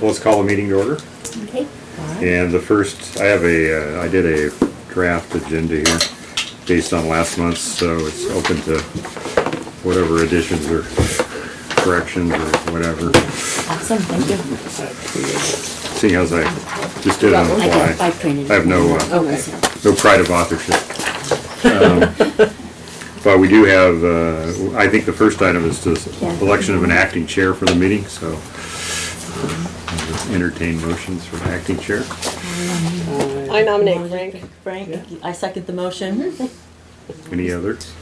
let's call the meeting to order. Okay. And the first, I did a draft agenda here based on last month's, so it's open to whatever additions or corrections or whatever. Awesome, thank you. Seeing as I just did it on the fly, I printed it. I have no pride of authorship. But we do have, I think the first item is the election of an acting chair for the meeting, so entertain motions for acting chair. I nominate Frank. Frank, I second the motion. Any others?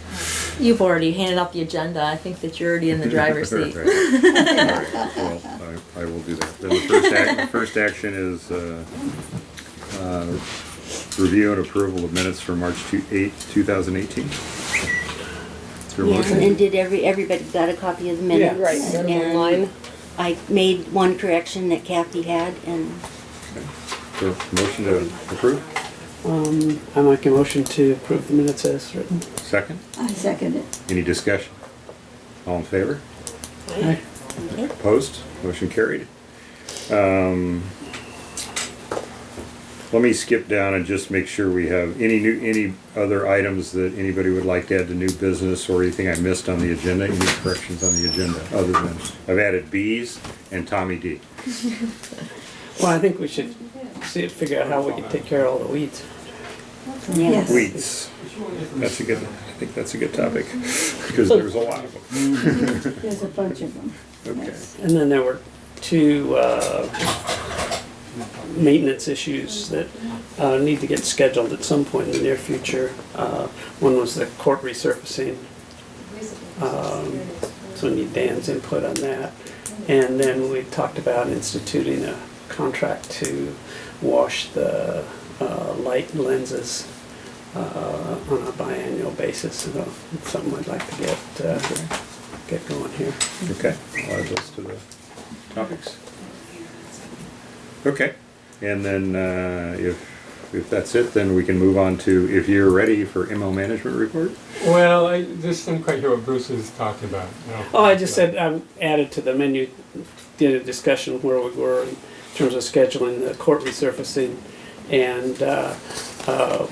You've already handed out the agenda. I think that you're already in the driver's seat. Right. Well, I will do that. Then the first action is review and approval of minutes for March 8th, 2018. Is there a Yeah, motion? and did everybody got a copy of the minutes? Right, got 'em And online. I made one correction that Kathy had, and So, motion to approve? I make a motion to approve the minutes as written. Second? I second it. Any discussion? All in favor? Aye. Opposed? Motion carried. Let me skip down and just make sure we have any other items that anybody would like to add to new business or anything I missed on the agenda, any corrections on the agenda, other than I've added B's and Tommy D. Well, I think we should figure out how we can take care of all the weeds. yeah. Weeds. I think that's a good topic, because there's a lot of them. There's a bunch of them. Okay. And then there were two maintenance issues that need to get scheduled at some point in the near future. One was the court resurfacing, so I need Dan's input on that. And then we talked about instituting a contract to wash the light lenses on a biannual basis. So it's something I'd like to get going here. Okay, I'll add those to the topics. Okay, and then if that's it, then we can move on to, if you're ready for ML management report. Well, I just didn't quite hear what Bruce was talking about. Oh, I just said added to the menu, did a discussion where we were in terms of scheduling the court resurfacing. And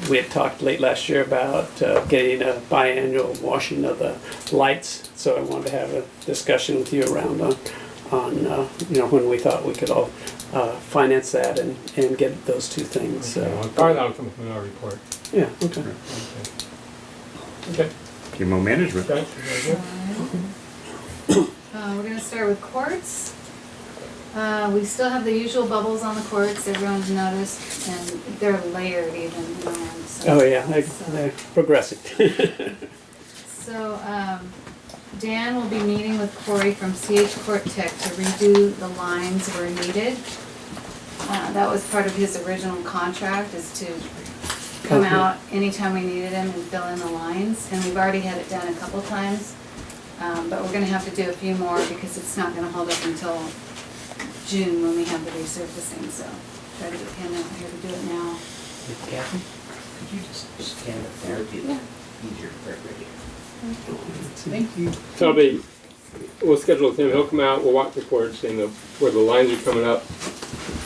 we had talked late last year about getting a biannual washing of the lights. So I wanted to have a discussion with you around on when we thought we could all finance that and get those two things. Okay, well, part of that will come from our report. Yeah, okay. Okay. ML management. Okay. We're gonna start with courts. We still have the usual bubbles on the courts, everyone's noticed, and they're layered even. Oh yeah, they're progressing. So, Dan will be meeting with Corey from CH Court Tech to redo the lines where needed. That was part of his original contract, is to come out anytime we needed him and fill in the lines, and we've already had it done a couple times. But we're gonna have to do a few more because it's not gonna hold up until June when we have the resurfacing, so try to get him out here to do it now. Kathy, could you just stand up there? It'd be easier for everybody. Thank you. So we'll schedule with him, he'll come out, we'll walk the courts, and where the lines are coming up,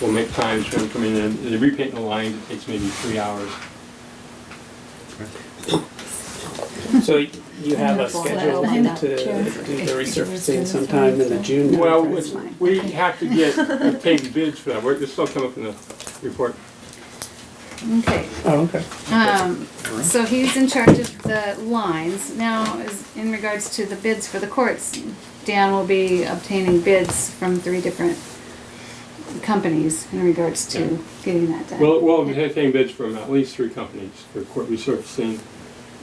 we'll make times for him to come in and repaint the lines. It takes maybe 3 hours. So you have a schedule to do the resurfacing sometime in the June Well, timeframe? we have to obtain bids for that. This still come up in the report. Okay. Oh, okay. So he's in charge of the lines. Now, in regards to the bids for the courts, Dan will be obtaining bids from 3 different companies in regards to getting that done. We'll obtain bids from at least 3 companies for court resurfacing,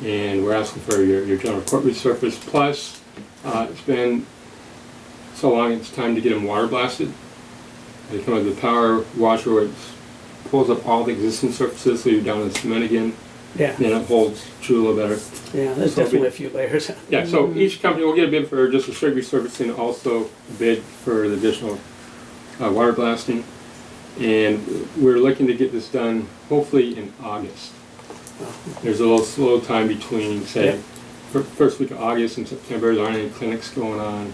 and we're asking for your general court resurface. Plus, it's been so long, it's time to get them water blasted. They come with the power washer where it pulls up all the existing surfaces, so you're down to cement again. Yeah. Then it holds true a little better. Yeah, there's So definitely a few layers. Yeah, so each company will get a bid for just the straight resurfacing, also a bid for the additional water blasting. And we're looking to get this done hopefully in August. There's a little slow time between, say, first week of August and September. There aren't any clinics going on.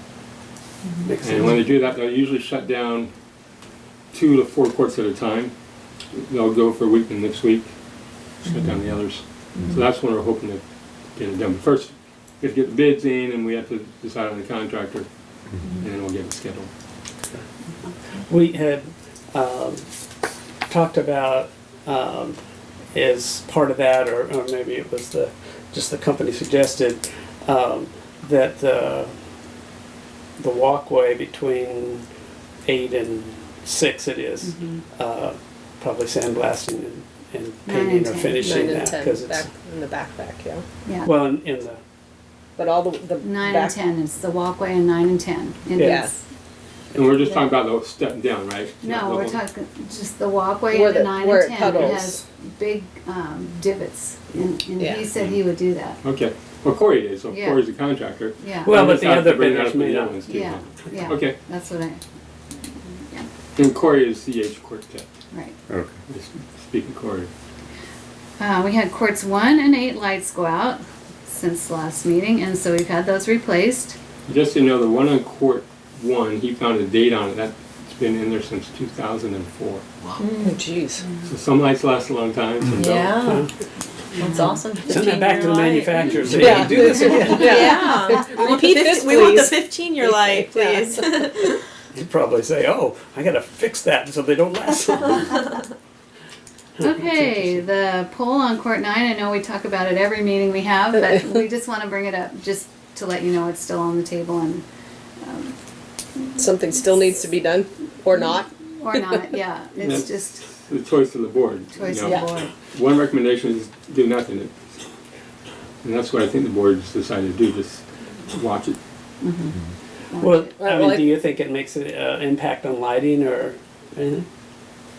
Makes And when sense. they do that, they'll usually shut down 2 to 4 courts at a time. They'll go for a week and next week, shut down the others. So that's when we're hoping to get it done. But first, we have to get the bids in and we have to decide on the contractor, and then we'll get it scheduled. We had talked about as part of that, or maybe it was just the company suggested that the walkway between 8 and 6 it is, probably sandblasting and 9 painting and or 10. finishing 9 and that 10 because back it's in the back, yeah. Yeah. well in the But all the 9 back, and 10 is the walkway, and 9 and 10. And Yeah. it's- And we're just talking about the step down, right? No, we're talking just the walkway Where into the- 9 where and it 10. It puddles. has big divots, and Yeah. he said he would do that. Okay. Well, Corey did, so Yeah. Corey's the contractor. Yeah. Well, I but just the have to other bring that bidders up with may the not. other ones too. Yeah, yeah. Okay. That's what I, And Corey is CH Quartet. right. Okay. Speaking of Corey. We had courts 1 and 8 lights go out since last meeting, and so we've had those replaced. Just so you know, the one on Court 1, he found a date on it. That's been in there since 2004. oh jeez. So some lights last a long time, some don't. Yeah. That's awesome. send that back to the 15-year light. manufacturer. Say, Yeah. hey, do this again. Yeah. Repeat this, We want the please. 15-year light, Yeah. please. You'd probably say, "Oh, I gotta fix that so they don't last long." Okay, the poll on court 9, I know we talk about it every meeting we have, but we just want to bring it up just to let you know it's still on the table and, Something still needs to be done, or not. or not, yeah, it's That's just the choice of the board. choice you of know. the board. One recommendation is do nothing. And that's what I think the board's decided to do, just watch it. Well, I Well, mean, I- do you think it makes an impact on lighting or anything?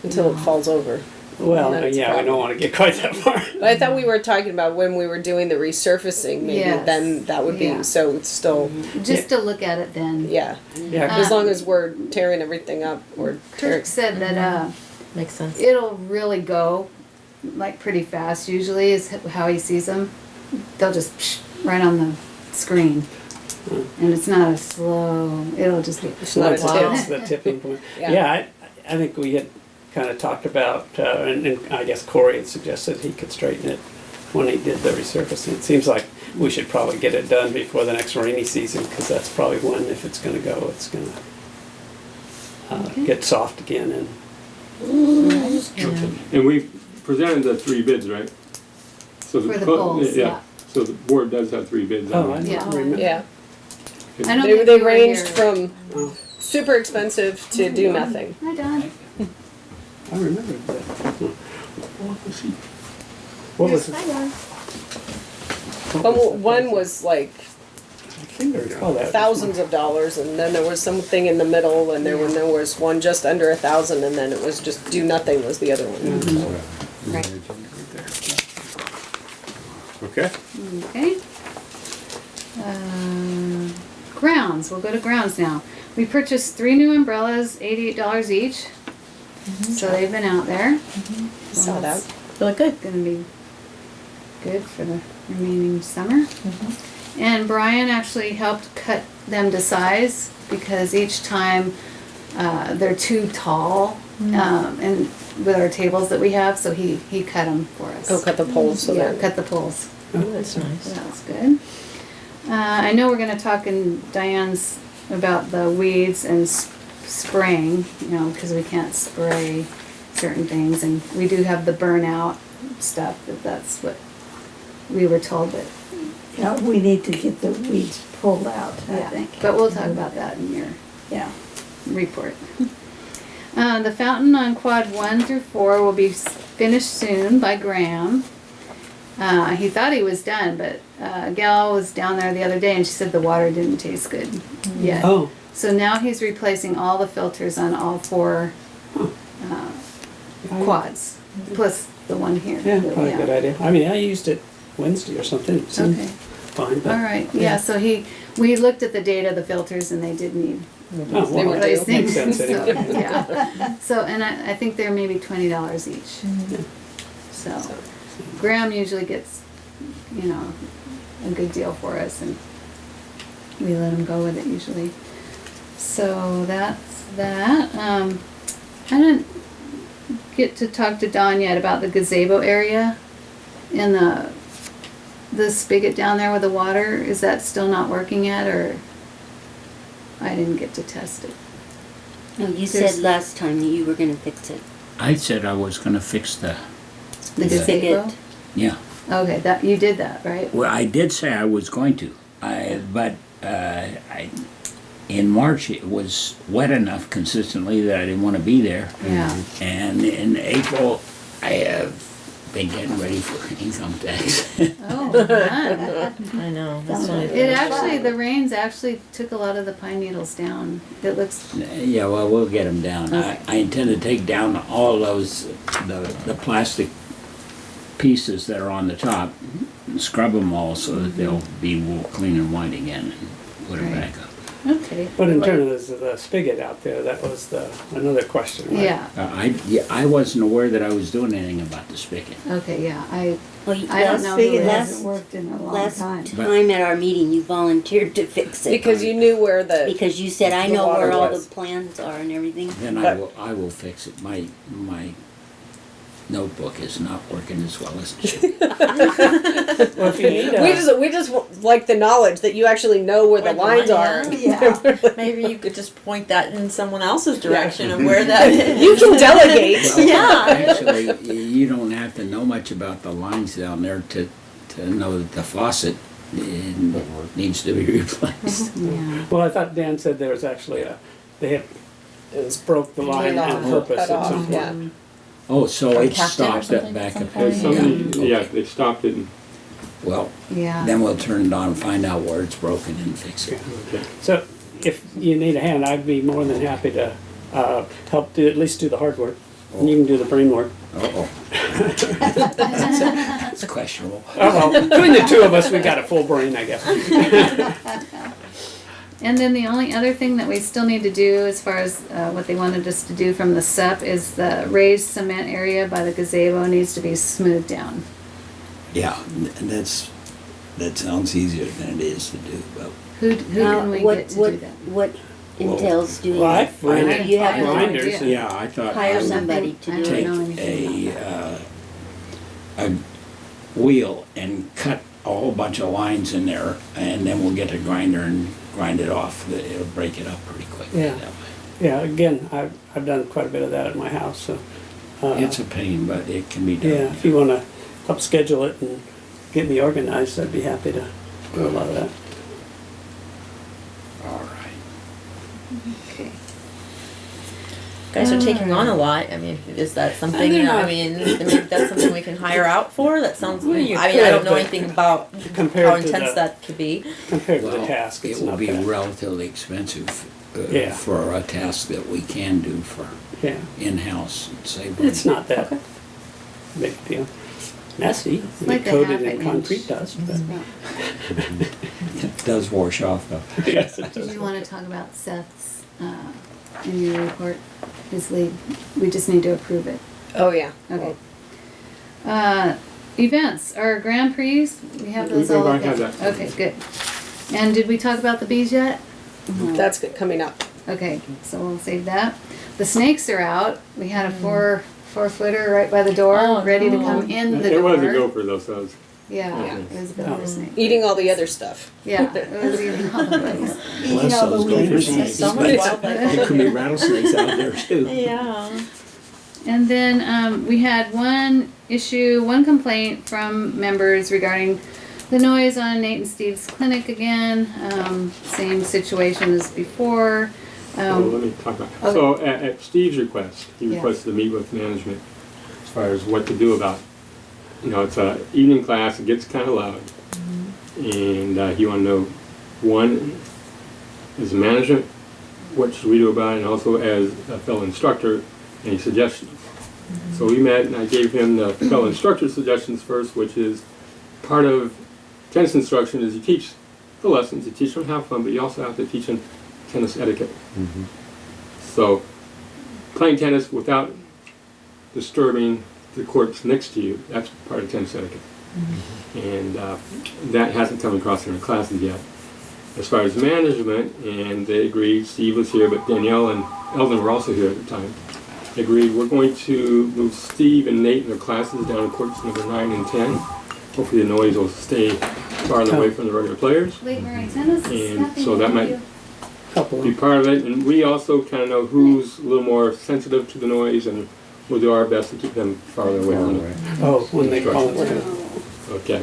Until it falls over. Well, That's a yeah, we problem. don't want to get quite that far. But I thought we were talking about when we were doing the resurfacing, maybe Yes. then that would be, Yeah. so it's still, Just to look at it then. yeah. Yeah, As long as we're tearing everything up or tearing. Kirk said that Makes sense. it'll really go like pretty fast usually is how he sees them. They'll just right on the screen. And it's not a slow, it'll just be. It's not a Wow. It's tip. the tipping point. Yeah. Yeah, I think we had kind of talked about, and I guess Corey had suggested he could straighten it when he did the resurfacing. It seems like we should probably get it done before the next rainy season, because that's probably when, if it's gonna go, it's gonna get soft again and. And we've presented the 3 bids, right? So For the polls, yeah. So the board does have 3 bids Oh, I on it. Yeah. don't remember. Yeah. I don't They, think they you were ranged here. from Oh, super expensive to do nothing. Hi, Don. I remember that. What was it? Hi, Don. But one was like I seem to recall that. thousands of dollars, and then there was something in the middle, and there was one just under 1,000, and then it was just do nothing was the other one. So, Right. Okay. Okay. Grounds, we'll go to grounds now. We purchased 3 new umbrellas, $88 each. So they've been out there. saw that. Really good. Gonna be good for the remaining summer. And Brian actually helped cut them to size because each time they're too tall and with our tables that we have, so he cut them for us. Oh, cut the poles so Yeah, that. cut the poles. Oh, that's nice. So that's good. I know we're gonna talk in Diane's about the weeds and spraying, you know, because we can't spray certain things, and we do have the burnout stuff, that's what we were told that, Yeah, we need to get the weeds pulled out, I yeah. think. But we'll talk about that in your Yeah. report. The fountain on quad 1 through 4 will be finished soon by Graham. He thought he was done, but a gal was down there the other day and she said the water didn't taste good yet. Oh, So now he's replacing all the filters on all 4 quads, plus the one here. yeah, probably a good idea. I mean, I used it Wednesday or something. It seemed Okay. fine, but. All right, yeah, so we looked at the data, the filters, and they did need Oh, They well, were that replacing. makes sense So, anyway. yeah. So, and I think they're maybe $20 each. So, Graham usually gets, you know, a good deal for us, and we let him go with it usually. So that's that. I didn't get to talk to Don yet about the gazebo area and the spigot down there with the water. Is that still not working yet, or I didn't get to test it? No, you There's- said last time that you were gonna fix it. I said I was gonna fix The Yeah. gazebo? yeah. Okay, that, you did that, right? Well, I did say I was going to, in March it was wet enough consistently that I didn't want to be there. Yeah. And in April, I have been getting ready for income tax. Oh, fun. I know, that's what It actually, the rains actually took a lot of the pine needles down. It looks, Yeah, well, we'll get them down. I intend to take down all those, the plastic pieces that are on the top, and scrub them all so that they'll be clean and white again, and put them Right. back up. okay. But in terms of the spigot out there, that was another question, right? Yeah, I wasn't aware that I was doing anything about the spigot. okay, yeah, Well, you- I don't last- know Figure who it it hasn't is. worked in a long Last time. time at our meeting, you volunteered to fix it. Because you knew where the, Because you said, I the know water where all was." the plans are and everything. Then But- I will fix it. My notebook is not working as well as it should. Well, if you need we just like the knowledge that you actually know where the Where lines the are. line Yeah. Maybe you could just point that in someone else's direction of where that is. You can delegate. Well, Yeah. Actually, you don't have to know much about the lines down there to know that the faucet needs to be replaced. yeah. well, I thought Dan said there was actually they had It was broke the line Turned on off, purpose cut at off, some point. yeah. Oh, so Or it capped it or stopped something it back at some up. point. Somebody, yeah, Okay. they stopped it and, Well, Yeah. then we'll turn it on, find out where it's broken and fix it. okay. So if you need a hand, I'd be more than happy to help do, at least do the hard work. And you can do the brain work. Uh-oh. It's questionable. Oh, well, between the two of us, we got a full brain, I guess. And then the only other thing that we still need to do as far as what they wanted us to do from the SEP is the raised cement area by the gazebo needs to be smoothed down. Yeah, and that sounds easier than it is to do, but Who Now, can we what- get to what- do that? What entails doing Well, that? I've rented You have to grinders. idea. yeah, I thought I hire would somebody to I do don't it. take know anything a wheel and cut a whole bunch of lines in there, and then we'll get a grinder and grind it off. It'll break it up pretty quick. Yeah. that way. Yeah, again, I've done quite a bit of that at my house, so. It's a pain, but it can be done. Yeah, if you want to help schedule it and get me organized, I'd be happy to do a lot of that. All right. Okay. You guys are taking on a lot. I mean, is that something? I mean, that's something we can hire out for. That sounds. Well, you I mean, I don't could, know but anything about compared how to intense the- that could be. Compared to Well, the task, it's it will not be bad. relatively expensive Yeah. for a task that we can do for Yeah, in-house and save it's money. not that big a deal. Messy, like a coated half in an concrete inch. dust, but It does wash off though. yes, it Did does. you want to talk about Seth's in your report? His lead. We just need to approve it. Oh yeah. Okay. Events, our Grand Prix, we have those We all. don't have okay. that. Okay, good. And did we talk about the bees yet? That's coming up. Okay, so we'll save that. The snakes are out. We had a four-footer right by the door, Oh, ready to no. come in the It door. was a gopher though, so it's, Yeah, Yeah. it was a gopher snake. Eating all the other stuff. Yeah, it was eating all the bugs. Eating all the weeds. There's so much wildlife. There could be rattlesnakes out there too. Yeah. And then we had one complaint from members regarding the noise on Nate and Steve's clinic again. Same situation as before. well, let me talk about, okay. so at Steve's request, he Yeah. requested to meet with management as far as what to do about it. You know, it's a evening class, it gets kind of loud. And he wanted to know, one, as management, what should we do about it, and also as a fellow instructor, any suggestions? So we met and I gave him the fellow instructor suggestions first, which is part of tennis instruction is you teach the lessons, you teach them how to have fun, but you also have to teach them tennis etiquette. So playing tennis without disturbing the courts next to you, that's part of tennis etiquette. And that hasn't come across in our classes yet. As far as management, and they agreed, Steve was here, but Danielle and Eldon were also here at the time. agreed, we're going to move Steve and Nate in their classes down to courts number 9 and 10. Hopefully the noise will stay farther away from the regular players. Late Mary tennis is And nothing so that to might do. Couple be part of it. And we also kind of know who's a little more sensitive to the noise, and we'll do our best to keep them farther away from it. Oh, when they call it. Oh, Okay.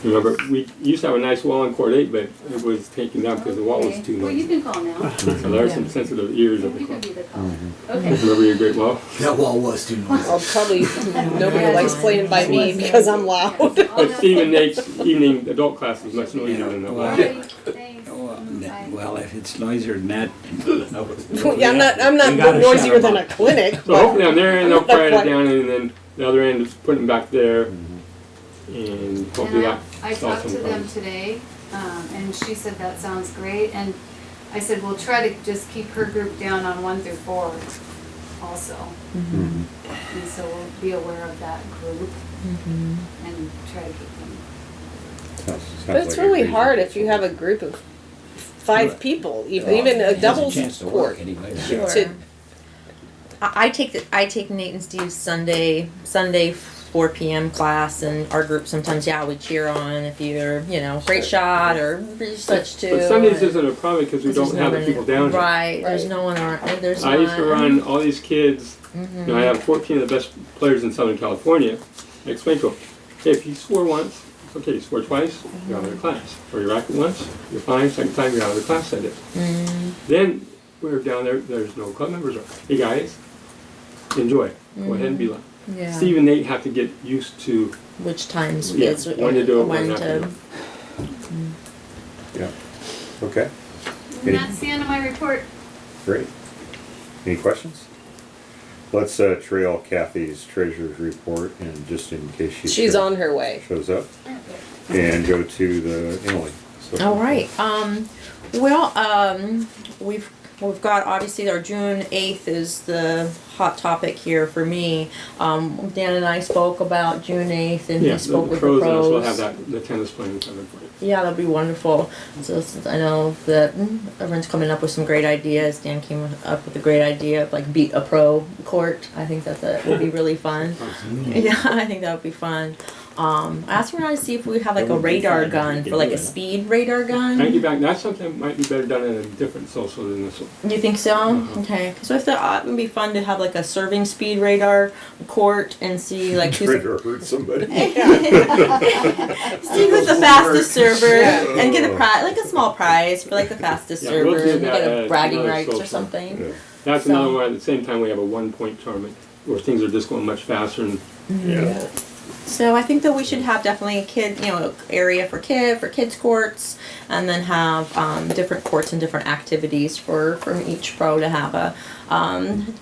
Remember, we used to have a nice wall in Court 8, but it was taken down because the wall was okay. too Well, you noisy. can call now. So there are some sensitive ears at the You can club. be the caller. Okay. Remember your great wall? That wall was too noisy. I'll probably, nobody likes playing by me because I'm loud. But Steve and Nate's evening adult class is much noisier than that wall. Bye. Thanks. Well, Bye. well, if it's noisier than that, Yeah, I'm not You gotta noisier shut 'em than a up. clinic, So but hopefully on their end, they'll quiet it Quite. down, and then the other end is putting them back there. And hopefully And that I solves talked some to them problems. today, and she said that sounds great, and I said, we'll try to just keep her group down on 1 through 4 also. And so we'll be aware of that group and try to keep them. but it's really hard if you have a group of 5 people, even a doubles chance to court. work anyway. Sure. To- I take Nate and Steve's Sunday 4 p.m. class, and our group sometimes, we cheer on if you're, great shot or such too. But Sundays and- isn't a problem because we There's don't have the no one- people down here. Right, there's Right. no one around, there's I used to not- run all these kids. You know, I have 14 of the best players in Southern California. I explained to them, hey, if you score once, it's okay. You score twice, you're out of the class. Or you rack it once, you're fine. Second time, you're out of the class. I did. Then we're down there. There's no club members. Hey guys, enjoy. Go ahead and be loud. Yeah. Steve and Nate have to get used to Which times Yeah, it's when to do it, when when not to do to. it. Yeah. Okay, And that's the end of my report. great. Any questions? Let's trail Kathy's treasurer's report, and just in case She's on her way. shows up, and go to the Emily. So- All right. We've got, obviously, our June 8th is the hot topic here for me. Dan and I spoke about June 8th, and Yeah, he spoke the with pros the and us pros. will have that, the tennis playing coming for you. Yeah, that'll be wonderful. So since I know that everyone's coming up with some great ideas. Dan came up with a great idea of like beat a pro court. I think that would be really fun. Yeah, I think that would be fun. I asked around to see if we have like a radar gun for like a speed radar gun. Thank you back. That's something that might be better done in a different social than this one. You think so? Okay. Because I thought it would be fun to have like a serving speed radar court and see like who's Trying to hurt somebody. see who's the fastest server Yeah. and get a prize, like a small prize for like the fastest Yeah, server, we'll do and that get at a bragging another rights or social. something. Yeah. That's So- another one. At the same time, we have a 1-point tournament where things are just going much faster. And Yeah. So I think that we should have definitely a area for kids courts, and then have different courts and different activities from each pro to have a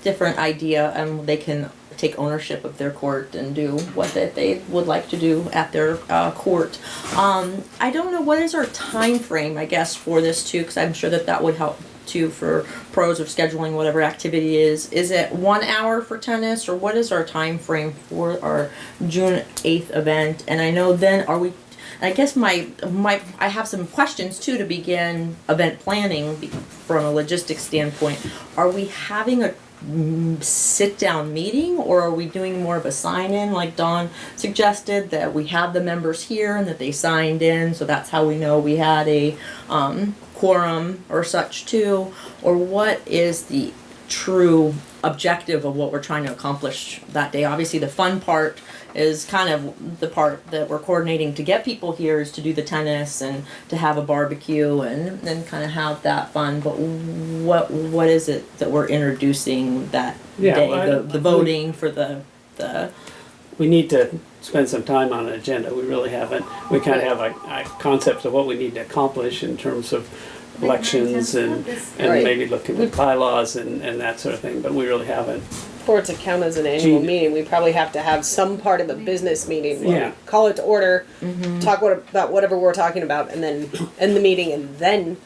different idea, and they can take ownership of their court and do what they would like to do at their court. I don't know, what is our time frame, I guess, for this too, because I'm sure that would help too for pros of scheduling whatever activity is. Is it 1 hour for tennis, or what is our time frame for our June 8th event? And I know then I guess I have some questions too to begin event planning from a logistics standpoint. Are we having a sit-down meeting, or are we doing more of a sign-in like Dawn suggested, that we have the members here and that they signed in, so that's how we know we had a quorum or such too? Or what is the true objective of what we're trying to accomplish that day? Obviously the fun part is kind of the part that we're coordinating to get people here, is to do the tennis and to have a barbecue and then kind of have that fun. But what is it that we're introducing that Yeah, day? well, The voting for the We need to spend some time on an agenda. We really haven't. We kind of have a concept of what we need to accomplish in terms of elections and Right. maybe looking at bylaws and that sort of thing, but we really haven't. For it to count as an annual Gee. meeting, we probably have to have some part of a business meeting. Where Yeah. we call it to order, talk about whatever we're talking about, and then end the meeting, and then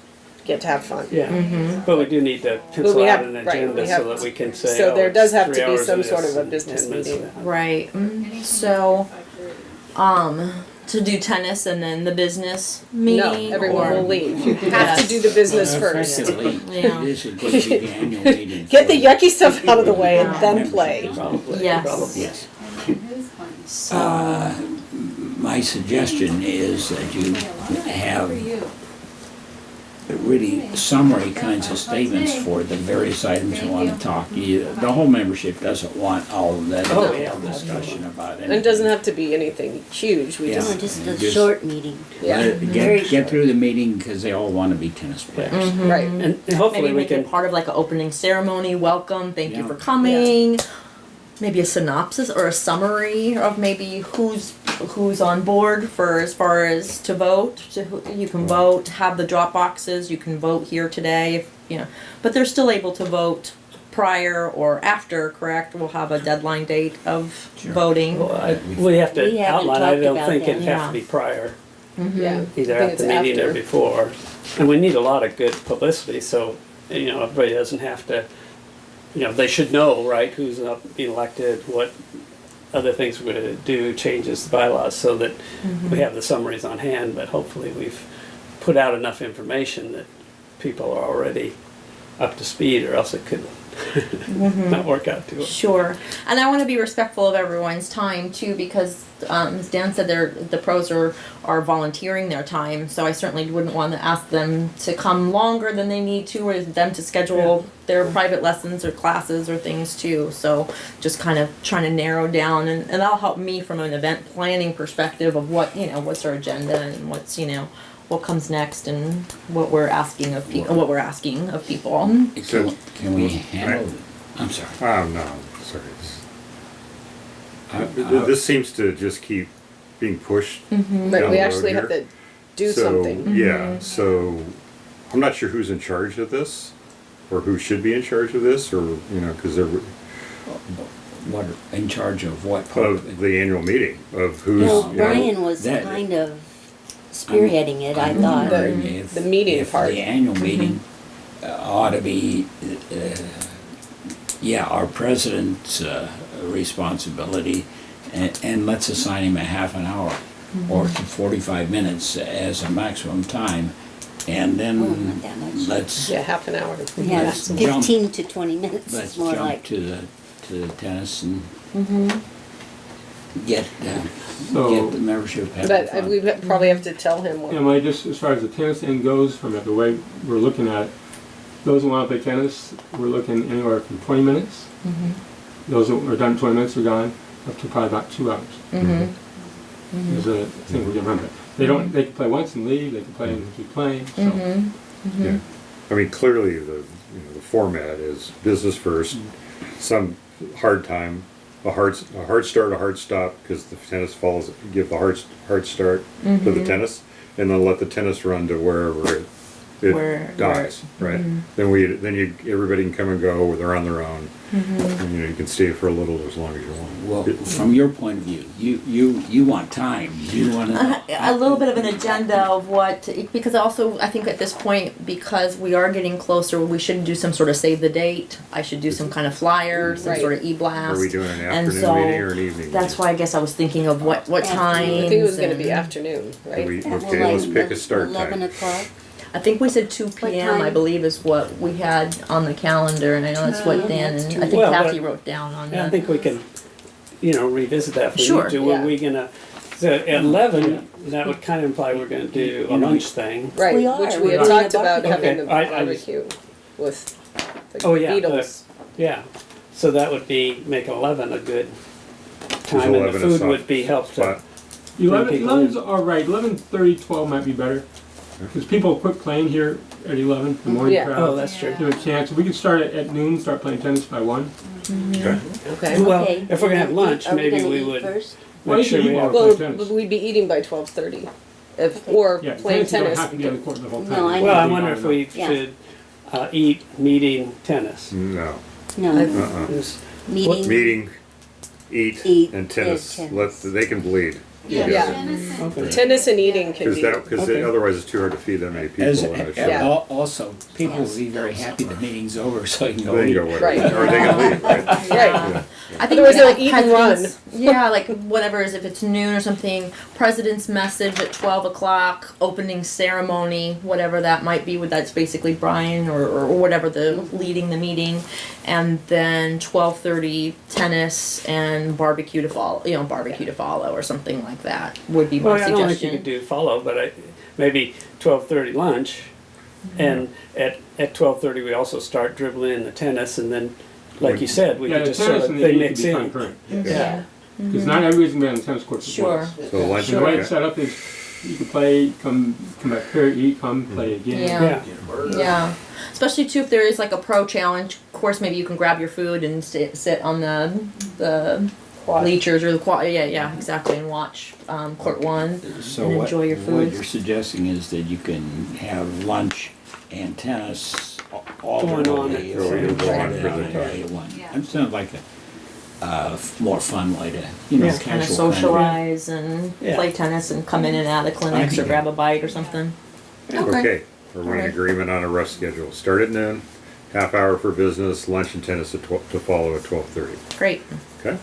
get to have fun. Yeah, but we do need to pencil we out have- an right, agenda we have- so that we can say, so oh, there it's does have 3 to be hours some of sort this of a and business 10 minutes of meeting. that. right? So to do tennis and then the business No, meeting? everyone or- will leave. You have to do the business first. Effectively, Yeah. this is going to be the annual meeting. Get the for yucky stuff out of the way and Yeah. then membership, play. isn't it? Probably, Yes. probably. Yes. And then who's going? So, My suggestion is that you have For you. really summary kinds of statements for the various items you want to talk. The whole membership doesn't want all of that Oh, detailed yeah. discussion about it. And it doesn't have to be anything huge. We Yeah. just No, just a Just- short meeting. yeah. Very Get short. through the meeting because they all want to be tennis players. Right. And hopefully maybe we make can, it part of like an opening ceremony, welcome, thank you Yeah. for coming. Maybe a synopsis or a summary of maybe who's on board for as far as to vote. You can vote, have the drop boxes. You can vote here today, if, you know, but they're still able to vote prior or after. Correct? We'll have a deadline date of Sure. voting. well, we have We to haven't outline, I talked don't about think that. it'd have Yeah. to be prior, Yeah. either I think at the it's meeting or after. before. And we need a lot of good publicity, so, you know, everybody doesn't have to, you know, they should know, right, who's up being elected, what other things we're gonna do, changes the bylaws, so that we have the summaries on hand, but hopefully we've put out enough information that people are already up to speed, or else it could not work out too well. Sure, and I want to be respectful of everyone's time too, because as Dan said, the pros are volunteering their time, so I certainly wouldn't want to ask them to come longer than they need to, or them to schedule their private lessons or classes or things too. So just kind of trying to narrow down, and that'll help me from an event planning perspective of what, you know, what's our agenda and what's, you know, what comes next and what we're asking of people. Can we handle? I'm sorry. Oh, no, sorry. This seems to just keep being pushed. But down we the actually road have here. to do So, something. Yeah, so I'm not sure who's in charge of this, or who should be in charge of this, or, you know, because they're What, in charge of what part of it? of the annual meeting, of who's, Well, you know, Brian was that- kind of spearheading it, I I'm thought. wondering The- if- the meeting if part. the annual meeting ought to be, our president's responsibility, and let's assign him a half an hour or to 45 minutes as a maximum time, and Oh, then not that much. let's Yeah, half an hour. Yeah, let's jump- 15 to 20 minutes let's is more jump like. to the tennis and get So- the membership having But fun. we probably have to tell him what. Yeah, my, just as far as the tennis end goes, from the way we're looking at it, those who want to play tennis, we're looking anywhere from 20 minutes. Those that are done in 20 minutes are gone, up to probably about 2 hours. Is a thing we can remember. They don't. They can play once and leave. They can play and keep playing. So yeah. I mean, clearly the format is business first, some hard time, a hard start, a hard stop, because the tennis falls, give the hard start to the tennis, and then let the tennis run to wherever Where- dies, right? Then everybody can come and go, they're on their own. And, you know, you can stay for a little, as long as you want. Well, from your point of view, you want time. You want to. A little bit of an agenda of what, because also I think at this point, because we are getting closer, we should do some sort of save the date. I should do some kind of flyer, some Right. sort of e-blast. Are we doing an And afternoon so meeting or an evening? That's why I guess I was thinking of what time. Afternoon. I think it was going to be afternoon, right? Okay, let's pick a start 11 time. o'clock. I think we said 2 What p.m. I time? believe is what we had on the calendar, and I know that's what Dan that's and too I think Well, Kathy but- wrote down on Yeah, I that. think we can, you know, revisit that if we Sure, need to. yeah. Were we gonna, so at 11, that would kind of imply we're gonna do a lunch thing. Right, We are. which we We're had doing talked a about barbecue. having the Okay, I was- barbecue with the Oh, yeah, Beatles. Yeah, so that would be, make 11 a good time, and the 11 a food soft would be helped to. spot. 11's all right. 11:30, 12 might be better, because people quit playing here at 11. The morning Yeah. crowd. Oh, that's true. Give a chance. We could start at noon. Start playing tennis by 1. Okay. Okay. Well, Okay, if we're gonna have lunch, are maybe gonna we eat would first? Well, make you sure can we eat have. while Well, play tennis. we'd be eating by 12:30, or Yeah, playing you don't tennis. have to be on the court the whole time. No, I Well, I know. wonder if we Yeah. should eat meeting tennis. No. No, Is- meeting. Meeting, eat, Eat, and tennis. and They can bleed. Yeah. Yeah. Tennis and Okay. Tennis and eating can be. Because Okay. otherwise it's too hard to feed that many people. As, and I should- Yeah. Also, people will be very happy the meeting's over, so you can go They eat. can go whatever, Right. or they can leave, right? Right. Yeah. I think Otherwise maybe, they'll eat and president's- Yeah, like whatever is if it's noon or something. President's message at 12 o'clock. Opening ceremony, whatever that might be. That's basically Brian or whatever the leading the meeting, and then 12:30 tennis and barbecue to follow. Barbecue to follow or something like that would be my Well, I don't think you suggestion. could do follow, but maybe 12:30 lunch, and at 12:30 we also start dribbling in the tennis, and then, like you said, we Yeah, could the just sort tennis of and the they heat could mix be in. concurrent. Yeah. Because not everybody's gonna be on the tennis courts at Sure. once. So lunch, And the way okay. it's set up is, you can play, come back here, eat, come play again. Yeah. Yeah. Yeah, especially too if there is like a pro challenge course, maybe you can grab your food and sit on the Quad. bleachers or the quad. Yeah, exactly, and watch court one So and what, enjoy your what food. you're suggesting is that you can have lunch and tennis Going on alternately. at the or same go time. on at a one. Yeah. It sounds like a more fun way to, you know, Yeah. Kind of casual kind of. socialize and Yeah. play tennis and come in and out of clinics or think- grab a bite or something. Okay, are we in Alright. agreement on a rough schedule? Start at noon, half hour for business, lunch and tennis to follow at 12:30. Great. Okay?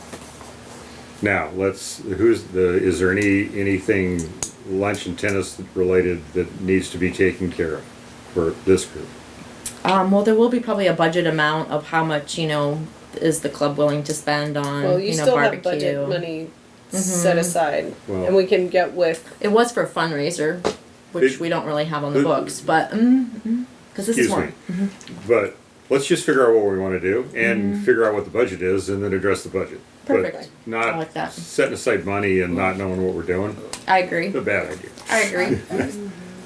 Now, is there anything lunch and tennis related that needs to be taken care of for this group? Well, there will be probably a budget amount of how much is the club willing to spend on Well, you still have barbecue. budget money set aside, Well- and we can get with, It was for a fundraiser, which Big- we don't really have on the Big- books, but because this is Excuse more. me. But let's just figure out what we want to do and figure out what the budget is and then address the budget. Perfect. But I not like that. setting aside money and not knowing what we're doing. I agree. It's a bad idea. I agree. I'll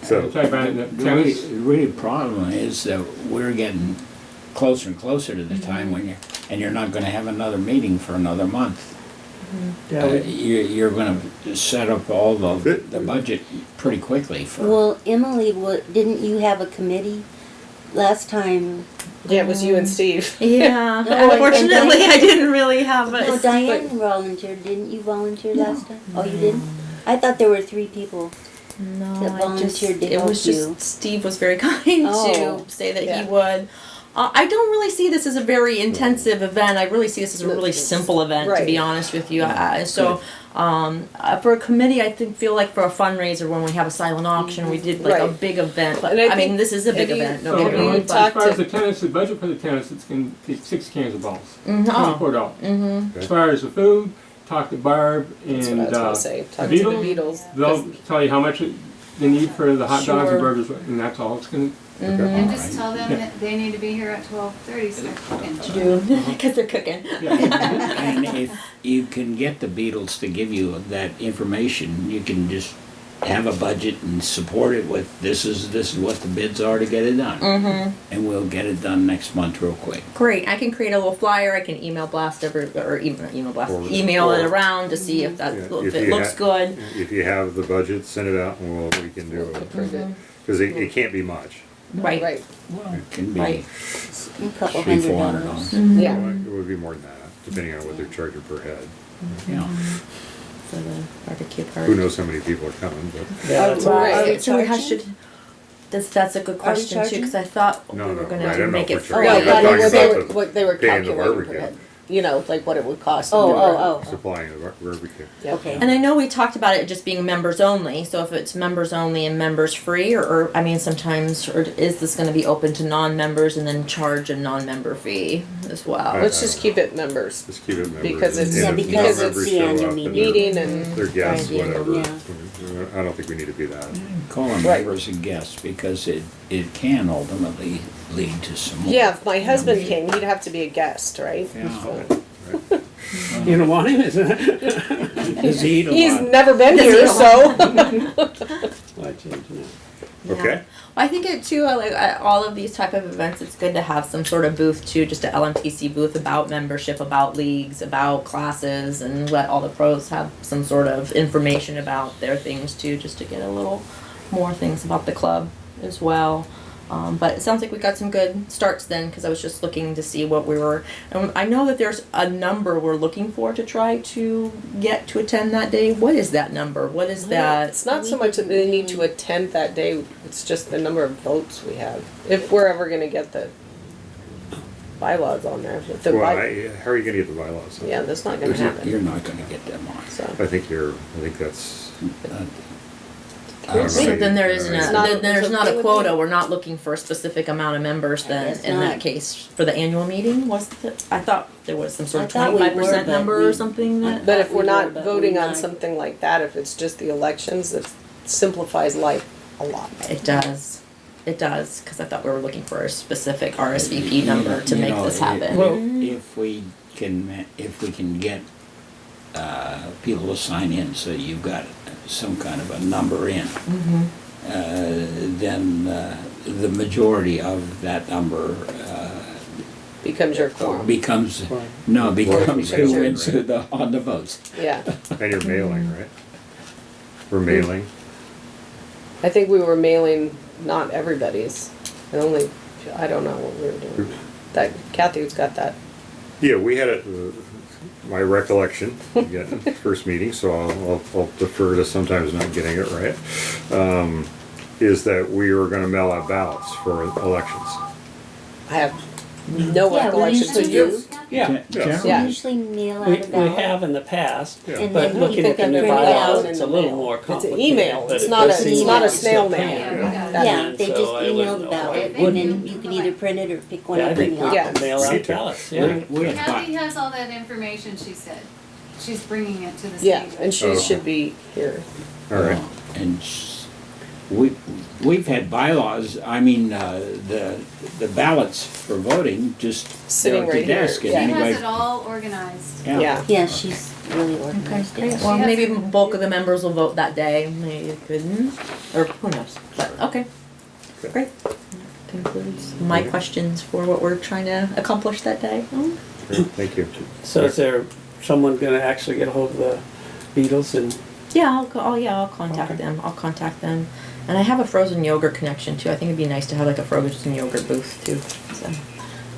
So, tell you about it, the The really, tennis, really problem is that we're getting closer and closer to the time when you're not gonna have another meeting for another month. Yeah, we- You're gonna set up all the budget pretty quickly for. Well, Emily, didn't you have a committee last time? yeah, it was you and Steve. Yeah. No, and Unfortunately, Diane- I didn't really have No, a. Diane volunteered, didn't you volunteer last time? Oh, you didn't? I thought there were 3 people. No, that I volunteered to it was help just you. Steve was very kind Oh, to say that yeah. he would. I don't really see this as a very intensive event. I really see this as a really simple event, to be Right. honest with you. For a committee, I feel like for a fundraiser when we have a silent auction, we did like a Right. big event. But And I I mean, think- this is a big have you- event. so Don't get me wrong. you but- talked as far as to- the tennis, the budget for the tennis, it's gonna take 6 cans of balls. Oh. $24. As far as the food, talk to Barb That's what I and, was gonna say, talk the to the Beatles, Beatles. they'll tell you how much they need for the hot dogs Sure. and burgers, and that's all it's gonna, And just tell them that they need to be here at 12:30 so they're cooking. Because they're cooking. And if you can get the Beatles to give you that information, you can just have a budget and support it with, this is what the bids are to get it done. And we'll get it done next month real quick. Great. I can create a little flyer. I can email blast email it around to see if that Yeah, if if it you looks good. if you have the budget, send it out and we can do it. Approve it. Because it can't be much. Right. Right, Well, it can be Right. A couple $300-400. $100. yeah. It would be more than that, depending on what they're charging per head. Yeah. For the barbecue part. Who knows how many people are coming, but yeah, that's Right. Right. they So we charging? should. That's a good question too, charging? because I thought No, we were no, going I to don't know make if it we're free. No, charging. but talking what they about were, the- what they were paying the calculating per barbecue. head. You know, like what it would cost. Oh. supplying the barbecue. Yeah. Okay. And I know we talked about it just being members only. So if it's members only and members free, or I mean, sometimes, or is this going to be open to non-members and then charge a non-member fee as well? Let's just keep it members. Just keep it members. Because it's- And Yeah, if because non-members it's the show annual up, then meeting. Meeting and, They're guests, Right, whatever. yeah. I don't think we need to be that. Call them Right. members and guests because it can ultimately lead to some more. yeah, if my husband came, he'd have to be a guest, right? Yeah. So- you don't want him, isn't it? Does he eat a He's lot? never been Does he here, eat a so. Why change now? Yeah. Okay. Well, I think it too. Like all of these type of events, it's good to have some sort of booth too, just an LMTC booth about membership, about leagues, about classes, and let all the pros have some sort of information about their things too, just to get a little more things about the club as well. But it sounds like we got some good starts then, because I was just looking to see what we were. And I know that there's a number we're looking for to try to get to attend that day. What is that number? What is that? It's not so much that they need to attend that day, it's just the number of votes we have. If we're ever gonna get the bylaws on there. If the Well, by- how are you gonna get the bylaws? Yeah, that's not gonna You're happen, not gonna get them on. so. I think that's, I don't know. So then there isn't It's a, not- then there's it's not okay a with quota, me. we're not looking for a specific amount of members then, guess in that not. case, for the annual meeting, I thought there was some sort of I thought we were, 25% but number or we- something that. But if we we're were, not but voting we're on not. something like that, if it's just the elections, it simplifies life a lot. It does, cause I thought we were looking for a specific RSVP number to You make know, this happen. Well- If we can get, people to sign in, so you've got some kind of a number in, then, the majority of that number, Becomes your quorum. becomes Becomes who your- wins on the votes. Yeah, and you're mailing, right? We're mailing. I think we were mailing not everybody's, and only, I don't know what we were doing. That Kathy's got that. Yeah, we had it, my recollection, again, first meeting, so I'll defer to sometimes not getting it right, is that we were gonna mail out ballots for elections. I have no Yeah, we recollection, so usually you're, do. Yeah, Generally, Yeah. We usually mail out we a ballot. have in the past, Yeah. And but then looking people at the can new print it bylaws, out it's in a the little mail. more It's an complicated. email. but It's it not does a- seem it's like not a we still snail can. mail. Yeah. Yeah, they So just I email wouldn't the know ballot, why and wouldn't. then you can either print it or pick one Yeah, I up in think the we Yeah. office. can mail Me out too. ballots, yeah. we had Kathy has all that information, she said. She's bringing it to the yeah, state. and she Oh. should be here. All right. And we've had bylaws, I mean, the ballots for voting just Sitting go at right the here, desk and yeah. She anybody. has it all organized. Yeah. Yeah, she's really organized. Great. it. Well, She maybe has- bulk of the members will vote that day, maybe it couldn't, or who knows, but, okay. Great. That concludes my questions for what we're trying to accomplish that day. Great, thank you. So is there someone gonna actually get a hold of the Beatles and, Yeah, I'll contact Okay. them, And I have a frozen yogurt connection too, I think it'd be nice to have like a frozen yogurt booth too, so.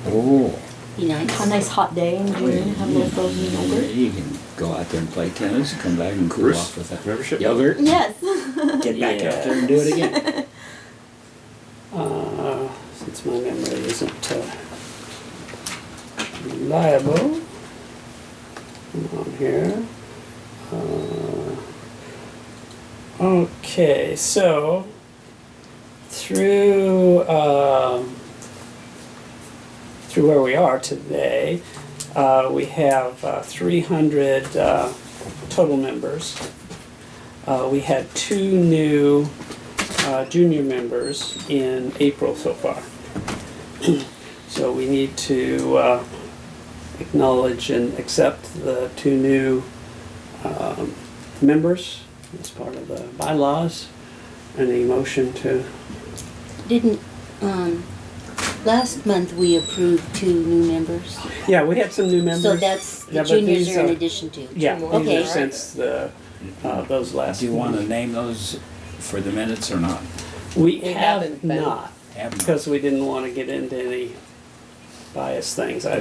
Oh, Be nice. A nice hot day in June, have a little frozen yogurt. you can go out there and play tennis, come back and cool Bruce, off with that membership? yogurt, Yes. get back out there and do it again. since my memory isn't reliable on here. Okay, so through where we are today, we have 300 total members. We had 2 new junior members in April so far. So we need to acknowledge and accept the 2 new members as part of the bylaws. Any motion to, Didn't, last month we approved 2 new members, yeah, we had some new members. so that's, Yeah, the but juniors these are in are- addition to. Yeah, Two more. these Okay. are since those last. Do you want to name those for the minutes or not? We We have haven't been. not, Have them. because we didn't want to get into any biased things. I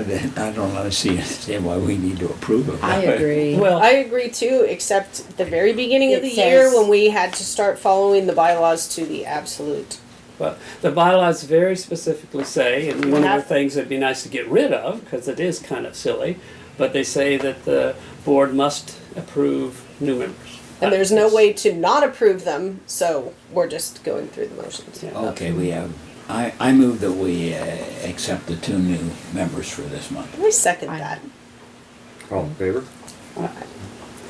don't understand why we need to approve of I that. agree. Well, I agree too, except at the very beginning of It the year says- when we had to start following the bylaws to the absolute. but the bylaws very specifically say, and one of have- the things that'd be nice to get rid of, because it is kind of silly, but they say that the board must approve new members. And there's no way to not approve them, so we're just going through the motions. Yeah. Okay, we have, I move that we accept the 2 new members for this month. I second that. All in favor?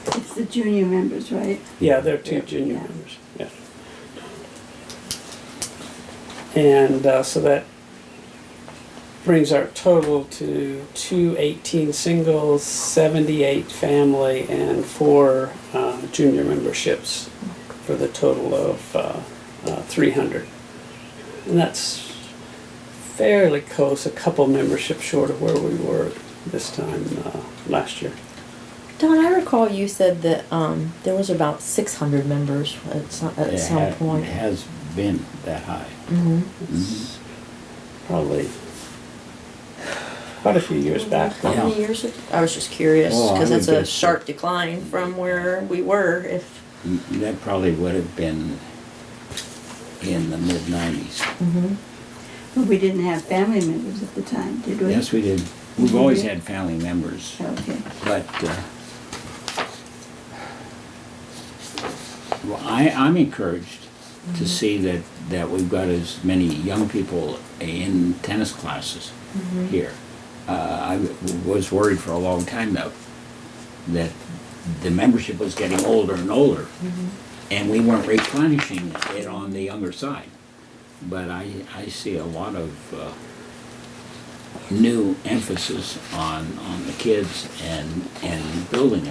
It's the junior members, right? Yeah, they're 2 junior Yeah. members, yeah. And so that brings our total to 218 singles, 78 family, and 4 junior memberships for the total of 300. And that's fairly close, a couple memberships short of where we were this time last year. Don, I recall you said that there was about 600 members at some point. It has been that high. Mm-hmm. Mhm. Probably quite a few years back. How many years? I was just curious Oh, I because would it's a guess sharp decline from where we were. If That probably would have been in the mid-90s. But we didn't have family members at the time, did we? Yes, we did. We've always had family members, Okay. but, well, I'm encouraged to see that we've got as many young people in tennis classes here. I was worried for a long time though, that the membership was getting older and older, and we weren't replenishing it on the younger side. But I see a lot of new emphasis on the kids and building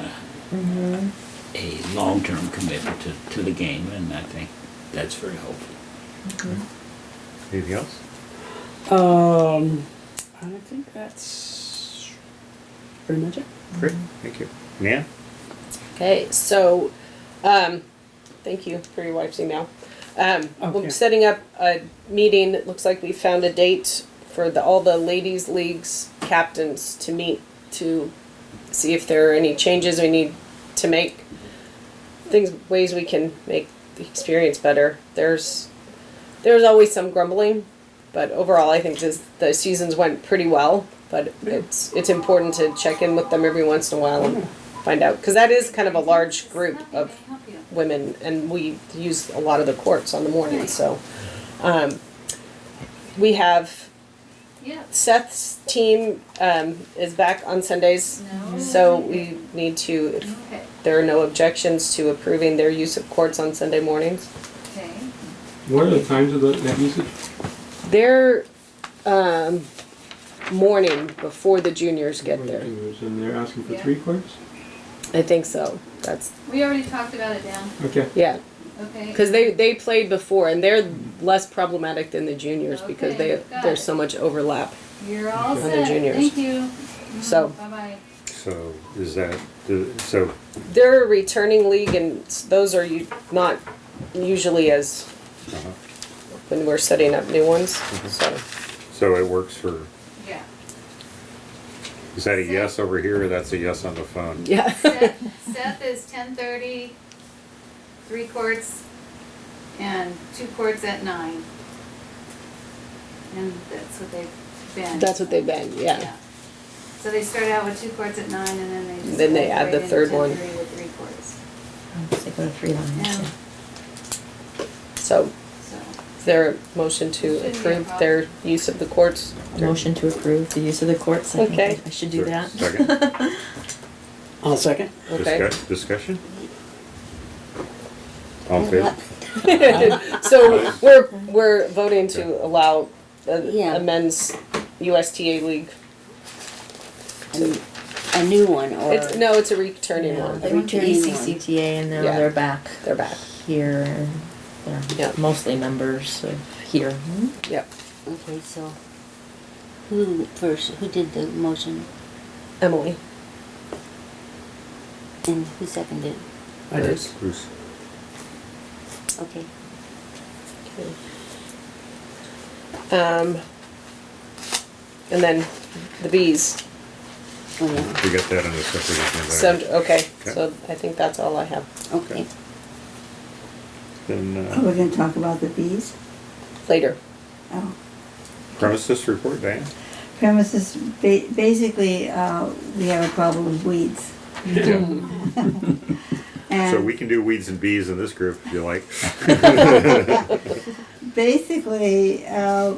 a long-term commitment to the game, and I think that's very helpful. Anything else? I think that's pretty much it. Great, thank you. Nan? Okay, so, thank you for your wife's email. Okay. We're setting up a meeting, it looks like we found a date for all the ladies' leagues captains to meet to see if there are any changes we need to make, ways we can make the experience better. There's always some grumbling, but overall I think the seasons went pretty well, but it's important to check in with them every once in a while and find out, because that is kind of a large group of women, and we use a lot of the courts on the morning, so we have Yeah. Seth's team is back on Sundays, so we need to, if Okay, there are no objections to approving their use of courts on Sunday mornings. okay. What are the times of that usage? They're morning before the juniors get there. And they're asking for Yeah. 3 courts? I think so. That's, We already talked about it, Dan. Okay. yeah, Okay. because they played before, and they're less problematic than the juniors because Okay, got there's it. so much overlap. You're all On the set. juniors. Thank you. So- Bye-bye. So is that, so, They're a returning league, and those are not usually as uh-huh. when we're setting up new ones. So it works for, Yeah. is that a yes over here, or that's a yes on the phone? Yeah. Seth is 10:30, 3 courts, and 2 courts at 9. And that's what they've been. That's what they've been, yeah. So they start out with 2 courts at 9, and then they just. Then they go add right the into third one. 10:30 with 3 courts. They go to 3 lines. Yeah, So so, is there a motion to Shouldn't be a approve problem. their use of the courts? Motion to approve the use of the courts. I think Okay. I should do that. Second? I'll second. Okay. Discussion? All in favor? So we're voting to allow Yeah. a men's USTA league. A new one, or? It's a returning Yeah, one. they went to returning one. ECCTA and now Yeah. they're back They're back. here. And they're Yeah. mostly members of here. Yep. Okay, so who did the motion Emily. and who seconded? I did. Bruce. Okay. And then the bees. Oh, yeah, We got that on a separate agenda. Okay, so I think that's all I have. okay. Then Are we gonna talk about the bees? Later. Oh. premises report, Diane? Premises, basically, we have a problem with weeds. Yeah. And So we can do weeds and bees in this group if you like. basically, I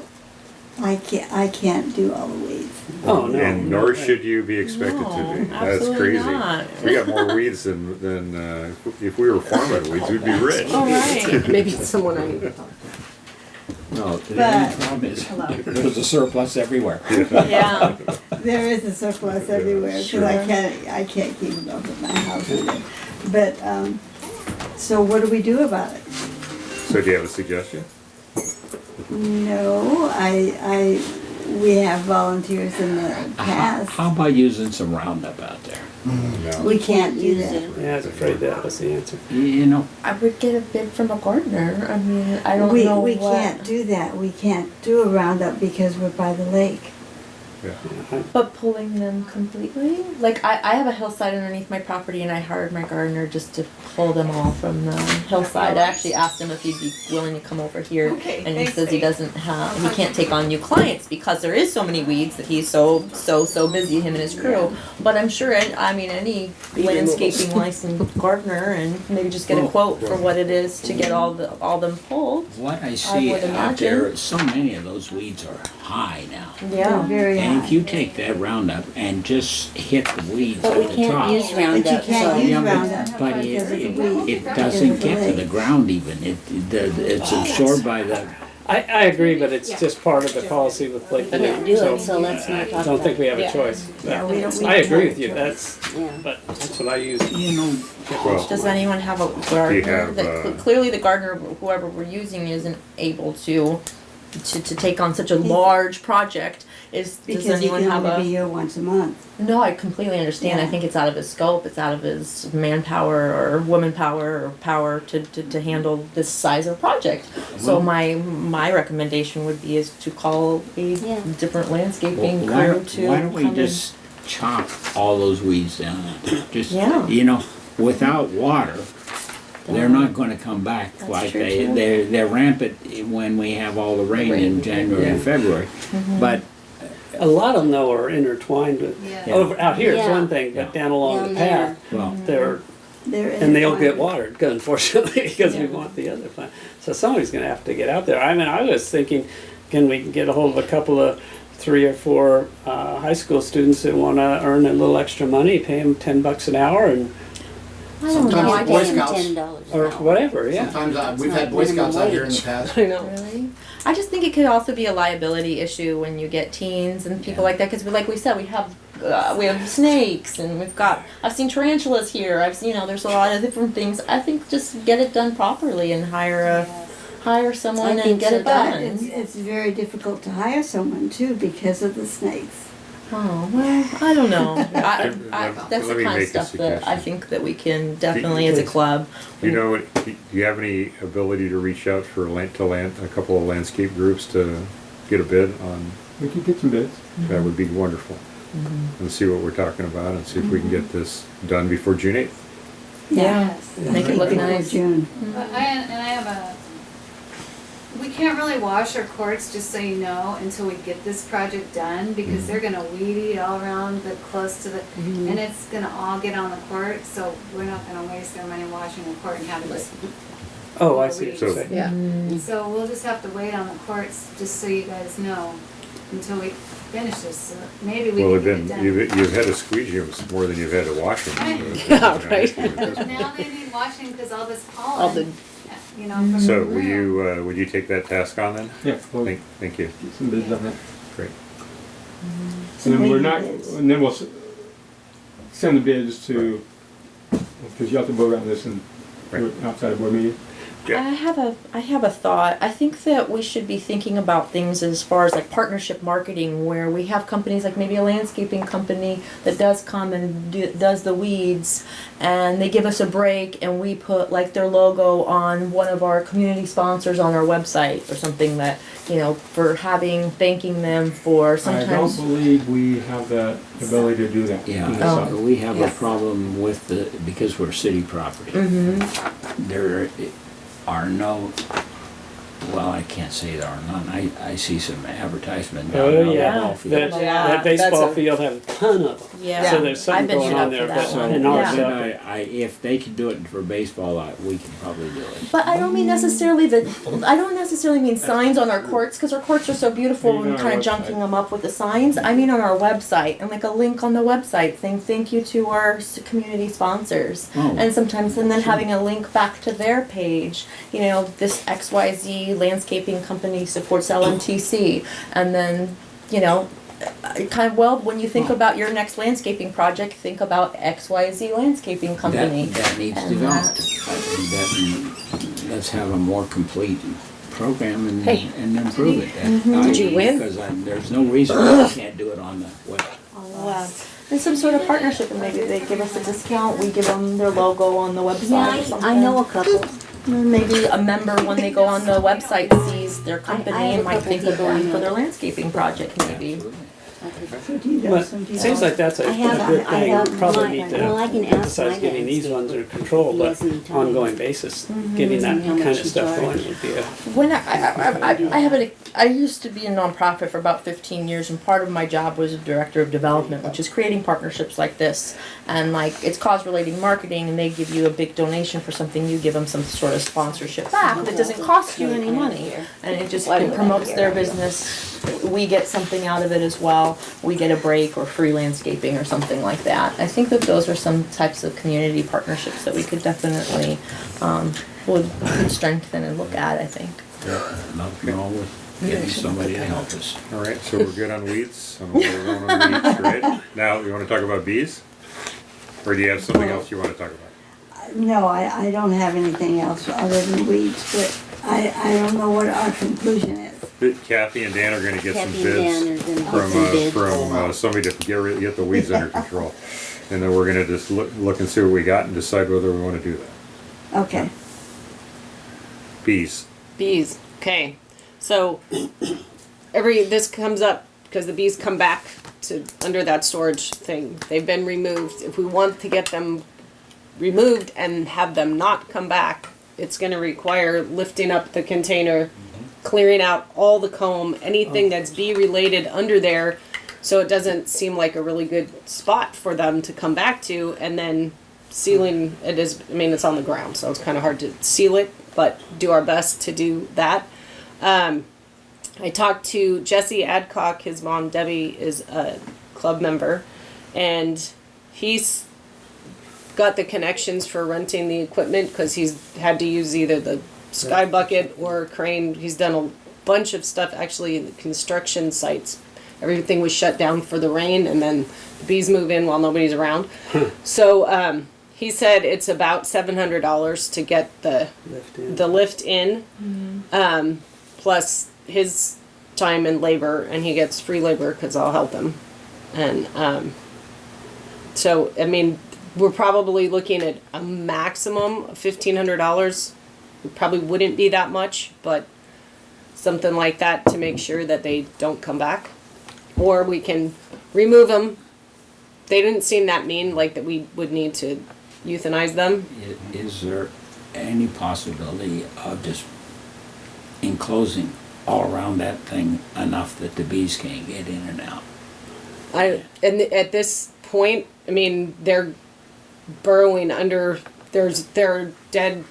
can't do all the weeds. Oh, no. And nor should you be expected to No, be. That's absolutely crazy. not. We got more weeds than if we were farming weeds, we'd be rich. All right. Maybe it's someone I need to talk to. No, the But- only problem is there's a surplus everywhere. Yeah. There is a surplus everywhere, because Sure. I can't keep them up at my house either. But, so what do we do about it? So do you have a suggestion? No, we have volunteers in the past. How about using some Roundup out there? No. We can't do use that. it. Yeah, I was afraid that was the answer. You know, I would get a bid from a gardener. I mean, I don't We know we what. can't do that. We can't do a roundup because we're by the lake. Yeah. But pulling them completely? Like, I have a hillside underneath my property and I hired my gardener just to pull them all from the hillside. I actually asked him if he'd be willing to come over here. Okay, And he thanks, says he Dave. doesn't have, he can't take on new clients because there is so many weeds that he's so busy, him and his crew. But I'm sure, I mean, any landscaping licensed gardener and maybe just get a quote for what it is to get all them pulled. What I see would out there, imagine. so many of those weeds are high now. Yeah. Very And high. if you take that Roundup and just hit the weeds But at we the can't top. use But you Roundup, can't so. use Yeah, Roundup but it, because of the it, weed. it Because doesn't of the get to lake. the ground even. It's absorbed by the, I agree, but it's just part of the policy with Lake We can't do so it, so let's not I talk don't about think we have it. a choice. Yeah, we don't- we I don't agree have with a you, choice. that's, Yeah. but that's what I use. you know, Well, Does anyone have a gardener have, that clearly the gardener, whoever we're using, isn't able to take on such a large project? Does Because he anyone can have only be a? here once a month. No, I completely understand. I Yeah. think it's out of his scope. It's out of his manpower or woman power or power to handle this size of project. So Well- my recommendation would be is to call a Yeah. different well, landscaping why crew don't, to why don't we come in. just chop all those weeds down? Just, Yeah. you know, without water, they're not gonna come back That's like true, too. they're rampant when we have all the rain in January and February. Mm-hmm. But A lot of them though are intertwined with, Yeah. over, out here it's Yeah. one thing, but down along Down the path, well, they're, They're and they'll get intertwined. watered, 'cause unfortunately, because we want the other plant. So somebody's gonna have to get out there. I mean, I was thinking, can we get a hold of a couple of 3 or 4 high school students that wanna earn a little extra money, pay them $10 an hour and, I don't know. Sometimes I Boy guess Scouts. it's $10 an or hour. whatever, yeah. Sometimes we've not had Boy Scouts out here in the minimum past. I know. Really? I just think it could also be a liability issue when you get teens and people like that, because like we said, we have snakes and I've seen tarantulas here. I've seen, there's a lot of different things. I think just get it done properly and hire someone I and think get so, it But done. it's very difficult to hire someone too because of the snakes. Oh, well, I don't know. Let That's the me kind of make a stuff that I suggestion. think that we can definitely, as a club. You know, do you have any ability to reach out for a couple of landscape groups to get a bid on? We could get some bids. That would be wonderful. And see what we're talking about and see if we can get this done before June 8th. Yeah. Make it look Before nice. June. But I have we can't really wash our courts, just so you know, until we get this project done, because they're gonna weed eat all around close to the, and it's gonna all get on the court, so we're not gonna waste our money washing the court and having this. Oh, I see what you're So- saying. Yeah. So we'll just have to wait on the courts, just so you guys know, until we finish this, so maybe we Well, can get it done. you've had to squeegee them more than you've had to wash them. Yeah, right. Now they need washing because all this All the, pollen, you know, from the So room. would you take that task on then? Yeah, we'll get Thank you. some bids on that. Great. And then we're Some not, bids. and then we'll send the bids to, because you have to vote on this and do it outside of board meeting. Yeah. I have a thought. I think that we should be thinking about things as far as like partnership marketing, where we have companies like maybe a landscaping company that does come and does the weeds, and they give us a break, and we put like their logo on one of our community sponsors on our website or something that, for thanking them for I sometimes. don't believe we have the ability to do that. yeah, Oh. we have a Yes. problem with because we're city property. There are no, well, I can't say there are none. I see some advertisement down Oh, there on the yeah. ball field. That, Yeah, that baseball that's a- field have a ton of them. Yeah. So there's something I've been going hit on up there, for that but one. in our Yeah. zone. If they could do it for baseball, we can probably do it. But I don't mean necessarily I don't necessarily mean signs on our courts, because our courts are so beautiful Even and on kind our of junking website. them up with the signs. I mean on our website, and like a link on the website saying thank you to our community sponsors. Oh. And sometimes, and then having a link back to their page, this XYZ landscaping company supports LMTC. And then, when you think about your next landscaping project, think about XYZ landscaping company. That needs And developed. Let's have a more complete program Hey. and improve it. Did you win? Because there's no reason why we can't do it on the web. And some sort of partnership, and maybe they give us a discount, we give them their logo on the website or Yeah, something. I know a couple. Maybe a member, when they go on the website, sees their company I have and a might couple think of people I them for know. their landscaping project, maybe. Absolutely. So do you Well, guys, it seems like that's a I have- good I thing. have We probably mine. need to Well, I can ask emphasize my getting these landscaper ones under control, if he but has any time. ongoing basis, getting that And how kind much of he stuff going charges. would be a. When I used to be a nonprofit for about 15 years, and part of my job was a director of development, which is creating partnerships like this. And like, it's cause-related marketing, and they give you a big donation for something, you give them some sort of sponsorship back. It doesn't cost you any money, and it just it promotes their business. We get something out of it as well. We get a break or free landscaping or something like that. I think that those are some types of community partnerships that we could definitely would strengthen and look at, I think. Nothing wrong with getting somebody to help us. All right, so we're good on weeds. We're going on weeds, right? Now, you want to talk about bees? Or do you have something else you want to talk about? no, I don't have anything else other than weeds, but I don't know what our conclusion is. Kathy and Dan are going to get some Kathy and Dan bids are gonna get from, some bids. somebody to get the weeds under control. And then we're going to just look and see what we got and decide whether we want to do that. Okay. Bees. Bees, okay. So this comes up because the bees come back to under that storage thing. They've been removed. If we want to get them removed and have them not come back, it's going to require lifting up the container, clearing out all the comb, anything that's bee related under there, so it doesn't seem like a really good spot for them to come back to, and then sealing it is, I mean, it's on the ground, so it's kind of hard to seal it, but do our best to do that. I talked to Jesse Adcock, his mom Debbie is a club member, and he's got the connections for renting the equipment because he's had to use either the sky bucket or crane. He's done a bunch of stuff actually in the construction sites. Everything was shut down for the rain, and then the bees move in while nobody's around. So he said it's about $700 to get the lift in, plus his time and labor, and he gets free labor because I'll help him. And so I mean, we're probably looking at a maximum of $1,500. It probably wouldn't be that much, but something like that to make sure that they don't come back. Or we can remove them. They didn't seem that mean, like that we would need to euthanize them. Is there any possibility of just enclosing all around that thing enough that the bees can't get in and out? And at this point, I mean, they're burrowing under, there are dead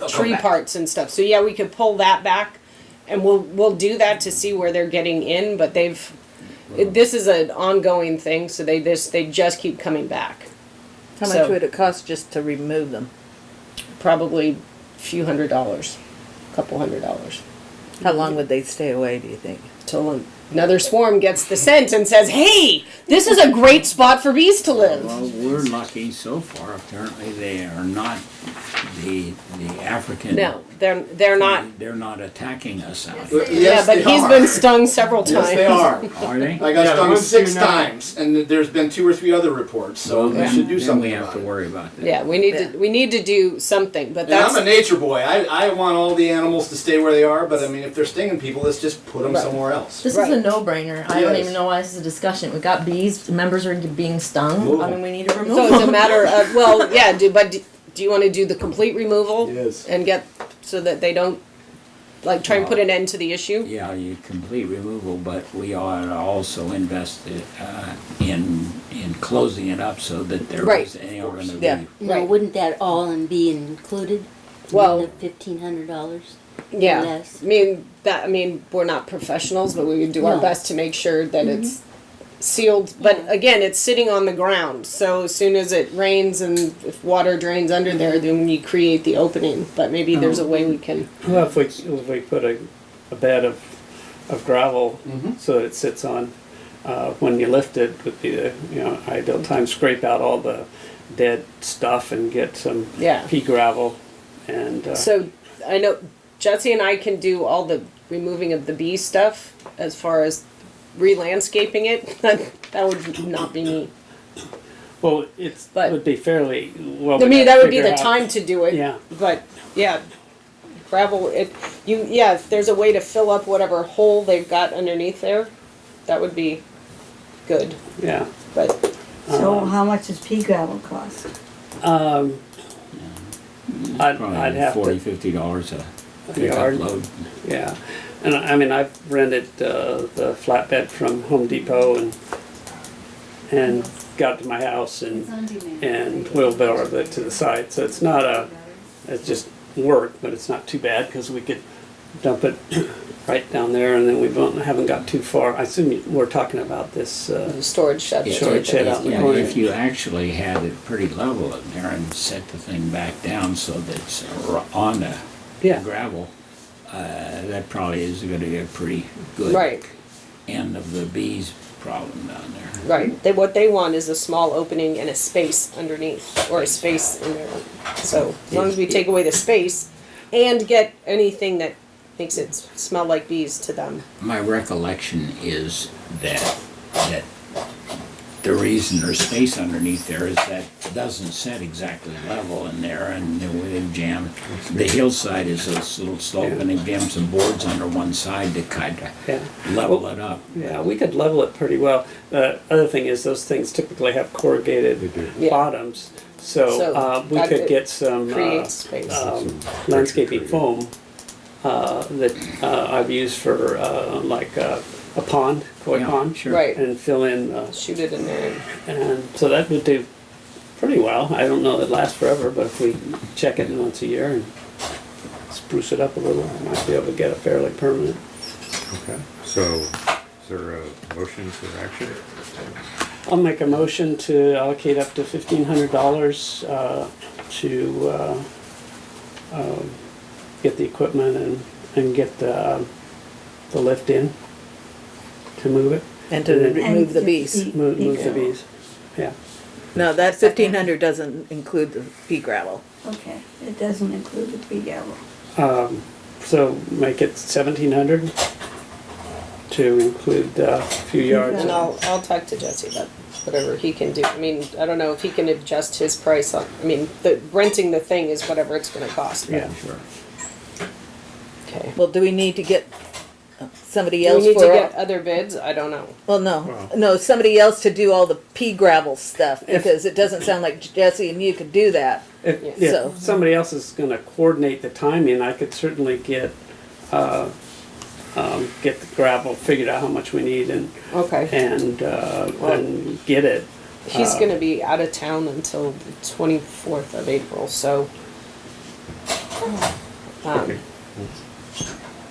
tree parts and stuff. So yeah, we could pull that back, and we'll do that to see where they're getting in. But this is an ongoing thing, so they just keep coming back. How much would it cost just to remove them? Probably a few $100s, a couple $100s. How long would they stay away, do you think? Till another swarm gets the scent and says, "Hey, this is a great spot for bees to live." Well, we're lucky so far. Apparently, they are not the African. No, they're not. They're not attacking us out Yes, here. they Yeah, but he's been stung several times. Yes, they are. Are they? I got Yeah, stung once 6 you know- times, and there's been 2 or 3 other reports, so Well, we then- should do then something we have about to it. worry about that. Yeah, we need to do something, but And that's I'm a nature boy. I want all the animals to stay where they are, but I mean, if they're stinging people, let's just put them Right. somewhere else. This Right. is a no-brainer. I don't Yes. even know why this is a discussion. We've got bees, members are being stung. Move I 'em. mean, we need to remove so it's a them. matter of do you want to do the complete removal Yes. and get so that they don't like try and put an end to the issue? Yeah, you complete removal, but we ought to also invest in closing it up so that there Right. is any going to Yeah. be. Now, Right. wouldn't that all be included? Well- In the $1,500? Yeah, Less. I mean we're not professionals, but we would do our No. best to make sure that it's sealed. But again, it's sitting on the ground, so as soon as it rains and if water drains under there, then you create the opening. But maybe there's a way we can. Well, if we put a bed of gravel so that it sits on, when you lift it would be the ideal time. Scrape out all the dead stuff and get some Yeah. pea gravel, and So I know Jesse and I can do all the removing of the bee stuff as far as re-landscaping it. That would not be me. well, But- would be fairly well. I mean, that would be the figure out- time to do it. Yeah. But yeah, gravel. If there's a way to fill up whatever hole they've got underneath there, that would be good, Yeah. but, So how much does pea gravel cost? Um, I'd Probably have to. $40-50 a pickup yard. load. Yeah, and I mean, I've rented the flatbed from Home Depot and got it to my house It's on demand. and wheelbarrowed it to the side. So it's not it's just work, but it's not too bad because we could dump it right down there, and then haven't got too far. I assume we're talking about this. the storage shed. Yeah, Storage shed out in the yeah, corner. if you actually had it pretty level in there and set the thing back down so that it's on the Yeah. gravel, that probably is gonna be a pretty good Right, end of the bees problem down there. right. What they want is a small opening and a space underneath, or a space in there. So as long as we take away the space and get anything that makes it smell like bees to them. My recollection is that the reason there's space underneath there is that it doesn't set exactly level in there, and then we've jammed. The hillside is a little slope, and they've jammed some boards under one side to kind Yeah. of level it up. Yeah, we could level it pretty well. The other thing is those things typically have corrugated They do. Yeah. bottoms, so we that could get some creates space. landscaping foam that I've used for like a pond, koi Yeah, pond, sure. Right. and fill in, Shoot it in there. and so that would do pretty well. I don't know that it lasts forever, but if we check it once a year and spruce it up a little, we might be able to get it fairly permanent. Okay, so is there a motion for action? I'll make a motion to allocate up to $1,500 to get the equipment and get the lift in to move it, And to And remove the to bees. eat move pea the gravel. bees. Yeah. No, that 1,500 doesn't include the pea gravel. Okay, it doesn't include the pea gravel. So make it 1,700 to include a few yards. And I'll talk to Jesse about whatever he can do. I mean, I don't know if he can adjust his price on, I mean, renting the thing is whatever it's gonna cost. but- Yeah. Sure. Okay. Well, do we need to get somebody Do else we need to for? get other bids? I don't know. Well, no, Well- no, somebody else to do all the pea gravel stuff, If- because it doesn't sound like Jesse and you could do that. If So- somebody else is gonna coordinate the timing, I could certainly get the gravel, figured out how much we need and Okay. get it. He's gonna be out of town until the 24th of April, so. Okay.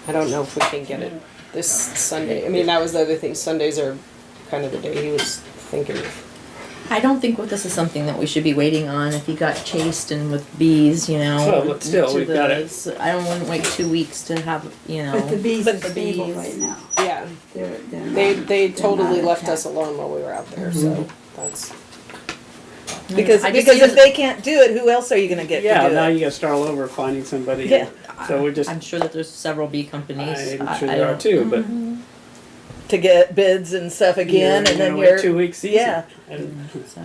I don't know if we can get it this Sunday. I mean, that was the other thing. Sundays are kind of the day he was thinking of. I don't think this is something that we should be waiting on if you got chased and with bees, you know. Well, but still, to we've got it. I wouldn't wait 2 weeks to have, you know. But the bees but are the stable bees- right now. Yeah, They're not- they they're totally not left attacked. us alone while we were out there, so that's, Because I just because use if they can't do it, who else are you gonna get Yeah, to do now it? you gotta start all over finding somebody. Yeah. So we're just, I'm sure that there's several bee companies. I'm I- sure I there are don't- too, but. To get bids and stuff again, and then you're 2 weeks easy. yeah. And- So,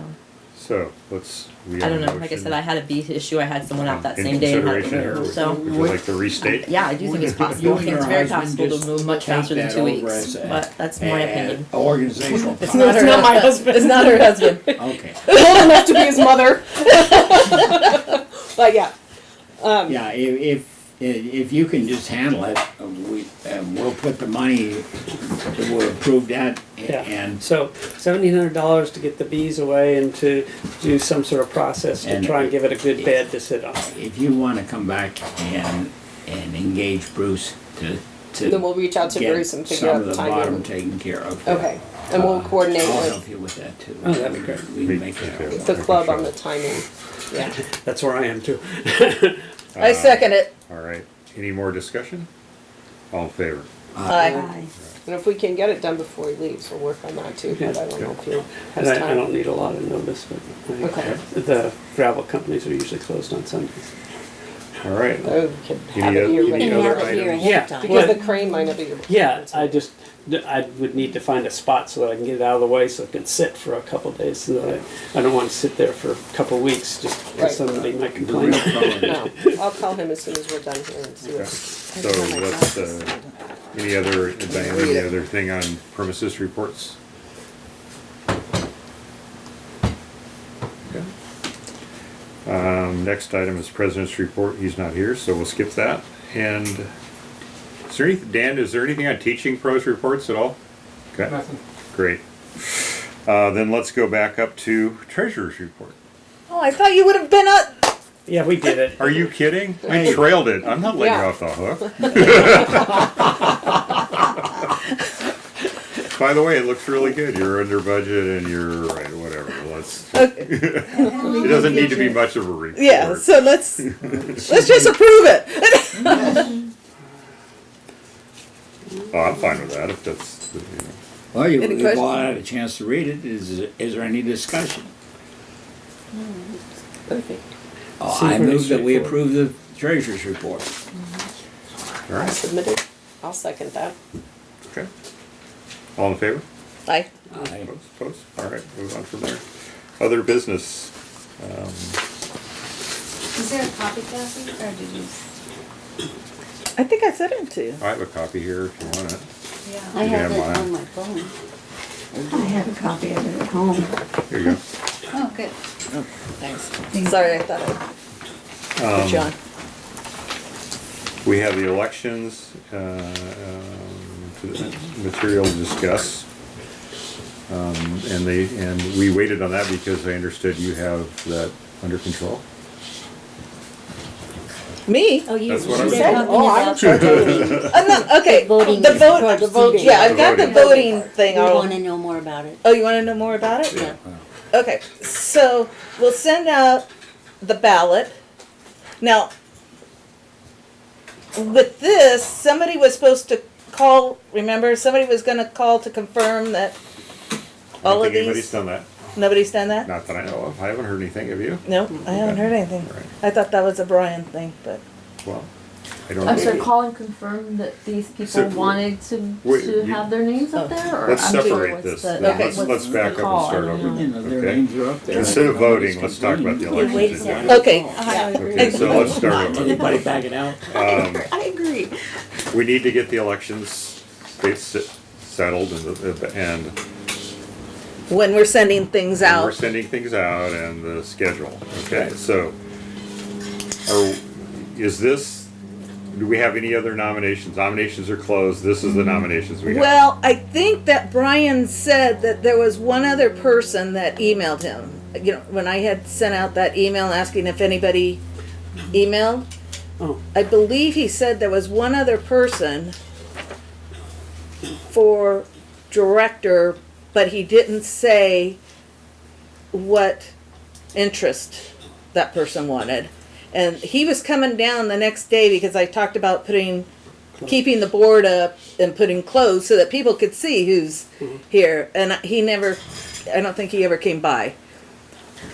So let's, we I have don't a know, like I motion said, I had a bee issue, I had someone out that in same day and had it consideration here. removed, so. Would you like to restate? Yeah, I do think it's You possible, I and think it's your very husband possible to just move much take faster than that 2 over weeks, as a- but that's my opinion. Organizational. It's not her not my husband. husband. It's not her husband. Okay. old enough to be his mother. But yeah, Yeah, if you can just handle it, we'll put the money, we'll approve that, Yeah. and So $1,700 to get the bees away and to do some sort of process to And- try and give it a good bed to sit on. if you wanna come back and engage Bruce to then we'll reach out to get Bruce and figure some out of the the bottom timing. taken care of. Okay, and we'll coordinate I'll with help you with that too. Oh, that'd be great. We can make that. Okay. the club on the timing. Yeah. That's where I am too. I second it. All right, any more discussion? All in favor? Aye. Aye. And if we can get it done before he leaves, we'll work on that too, but I don't know if he'll And has I time. don't need a lot of notice, but I think Okay. the gravel companies are usually closed on Sundays. All right. Oh, we could have Any it here other- ready. any And other have it here items? ahead Yeah. of time. Because the crane might not be. Yeah, I would need to find a spot so that I can get it out of the way so it can sit for a couple of days. So that I don't want to sit there for a couple of weeks just Right. because somebody might The complain. real problem is- No, I'll call him as soon as we're done here and see Okay. what. So let's, Any other, Diana, any other thing on premises reports? Okay. Next item is President's report. He's not here, so we'll skip that. And is there anything, Dan, is there anything on teaching pros reports at all? Okay, Nothing. great. Then let's go back up to Treasurer's report. Oh, I thought you would have been up. Yeah, we did it. Are you kidding? I trailed it. I'm not letting you off the hook. By the way, it looks really good. You're under budget and you're right, whatever. Let's. It doesn't need to be much of a report. Yeah, so let's just approve it. Oh, I'm fine with that if that's, you know. Well, you've Any all questions? had a chance to read it. Is there any discussion? Perfect. I Super move that we straightforward. approve the treasurer's report. All right, Submitted. I'll second that. okay. All in favor? Aye. Aye. Opposed? All right, move on from there. Other business. Is there a copy, Kathy, or did you? I think I sent it to you. I have a copy here if you want it. Yeah. I You have have it mine. on my phone. I have a copy of it at home. Here you go. Oh, good. Thanks. Sorry, I thought I'd put you on. We have the elections, material to discuss. And we waited on that because I understood you have that under control. Me? Oh, you That's what I you was said told. talking about the voting. No, okay. Voting. The vote. Yeah, I've got the voting thing. We I'll- want to know more about it. Oh, you want to know more about it? Yeah. Okay, so we'll send out the ballot. Now, with this, somebody was supposed to call, remember, somebody was gonna call to confirm that I all don't of think anybody's these, done that. nobody's done that? Not that I know of. I haven't heard anything, have you? No, I haven't heard anything. Right. I thought that was a Brian thing, but, Well, I don't I'm sorry, know. call and confirm that these people So, wanted to wait, you- have their names up there, or Let's I'm sure separate what's this. the- Okay. what's Let's the back up and call? start I don't over. know. You know, their Okay. names are up there. Instead of voting, let's talk about the Yeah, elections wait a agenda. second. okay. I agree. Okay, so let's start over. Anybody back it out? I agree. We need to get the elections dates settled and When we're sending things we're out. sending things out and the schedule. Okay, so do we have any other nominations? Nominations are closed. This is the nominations we have. Well, I think that Brian said that there was one other person that emailed him. You know, when I had sent out that email asking if anybody emailed, Oh. I believe he said there was one other person for director, but he didn't say what interest that person wanted. And he was coming down the next day because I talked about keeping the board up and putting clothes so that people could see who's here. And I don't think he ever came by.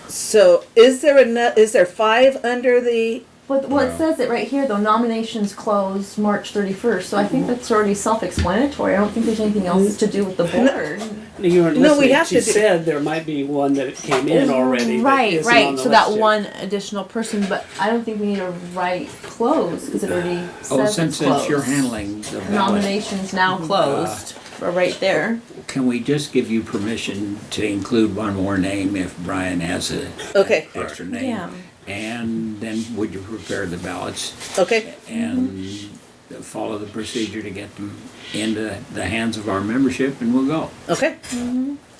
So is there 5 under the, Well, it says it right here, though, nominations close March 31st, so I think that's already self-explanatory. I don't think there's anything else to do with the board. You weren't No, we listening. have She to do- said there might be one that came in already. that Right, isn't on right, the so that list yet. one additional person, but I don't think we need to write close, because it already Oh, says it's since you're closed. handling the ballot, Nominations now closed, or right there. can we just give you permission to include one more name if Brian has a okay, extra name? Yeah. And then would you prepare the ballots okay, and follow the procedure to get them into the hands of our membership, and we'll go. okay.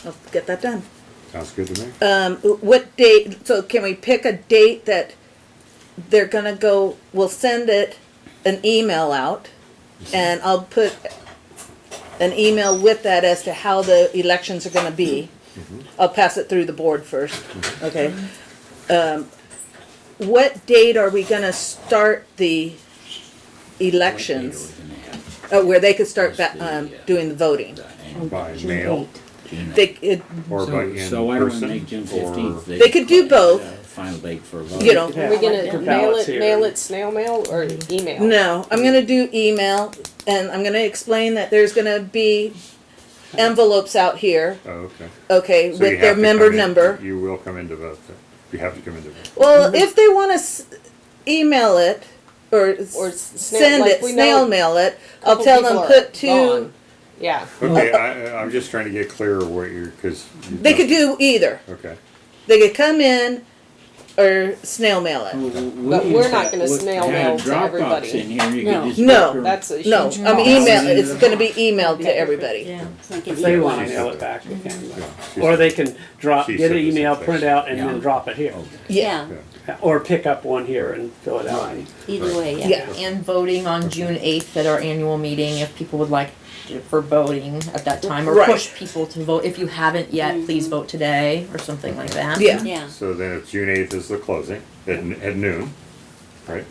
I'll get that done. Sounds good to me. What date, so can we pick a date that they're gonna go, we'll send an email out, and I'll put an email with that as to how the elections are gonna be. I'll pass it through the board first, okay? What date are we gonna start the elections? Where they could start doing the voting? By mail or by in So why don't we person make June or 15th? They could do both. Final date for a vote. You know, Yeah. Are we gonna For mail ballots it, here. mail it, snail mail, or email? no, I'm gonna do email, and I'm gonna explain that there's gonna be envelopes out here, Oh, okay. okay, So you with have their to member come in- number. You will come in to vote then. You have to come in to vote. Well, if they wanna email it, or send like it, we snail know mail it. I'll couple tell them people put are two. gone. Yeah. Okay, I'm just trying to get clear what you're, because. They could do either. Okay. They could come in or snail mail it. But we're not gonna snail mail to everybody. In here, you No. could just No. put your- That's a huge No, cost. I mean email. It's going to be emailed to everybody. Yeah. It's like an If they email. want to mail it back, they can. Yeah, she Or said- they can drop, She get said an the same email, thing. print out, and Yeah. then drop it here. Yeah. Or pick up one here and fill it out. Either way, yeah. Yeah. And voting on June 8th at our annual meeting, if people would like for voting at that time, or Right. push people to vote. If you haven't yet, please vote today, or something like that. Yeah. Yeah. So then it's June 8th is the closing at noon, right?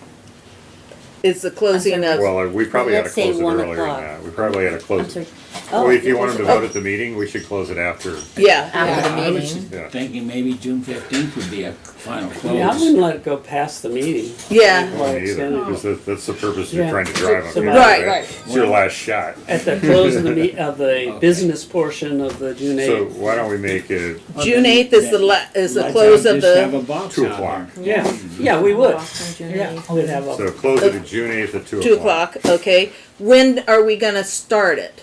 It's the closing of. Well, we probably had to Let's say close it 1 earlier than o'clock. that. We probably had to I'm close sorry, it. Oh, Well, if you want them to because- vote at the meeting, we should close it after. Yeah. after the I was meeting. Yeah. thinking maybe June 15th would be a final close. Yeah, I wouldn't let it go past the meeting. Yeah. Well, Like, neither, extend it. because that's the purpose you're Yeah. trying to drive on. So- people, Right, right. It's your last shot. At the close of the Okay. business portion of the June 8th. So why don't we make it June 8th is the is the Let's close of just have the. a box 2 out o'clock? Yeah, yeah, we would. Box on June Yeah, 8th. we'd have a. So close it at June 8th at 2 2 o'clock. o'clock. Okay. When are we gonna start it?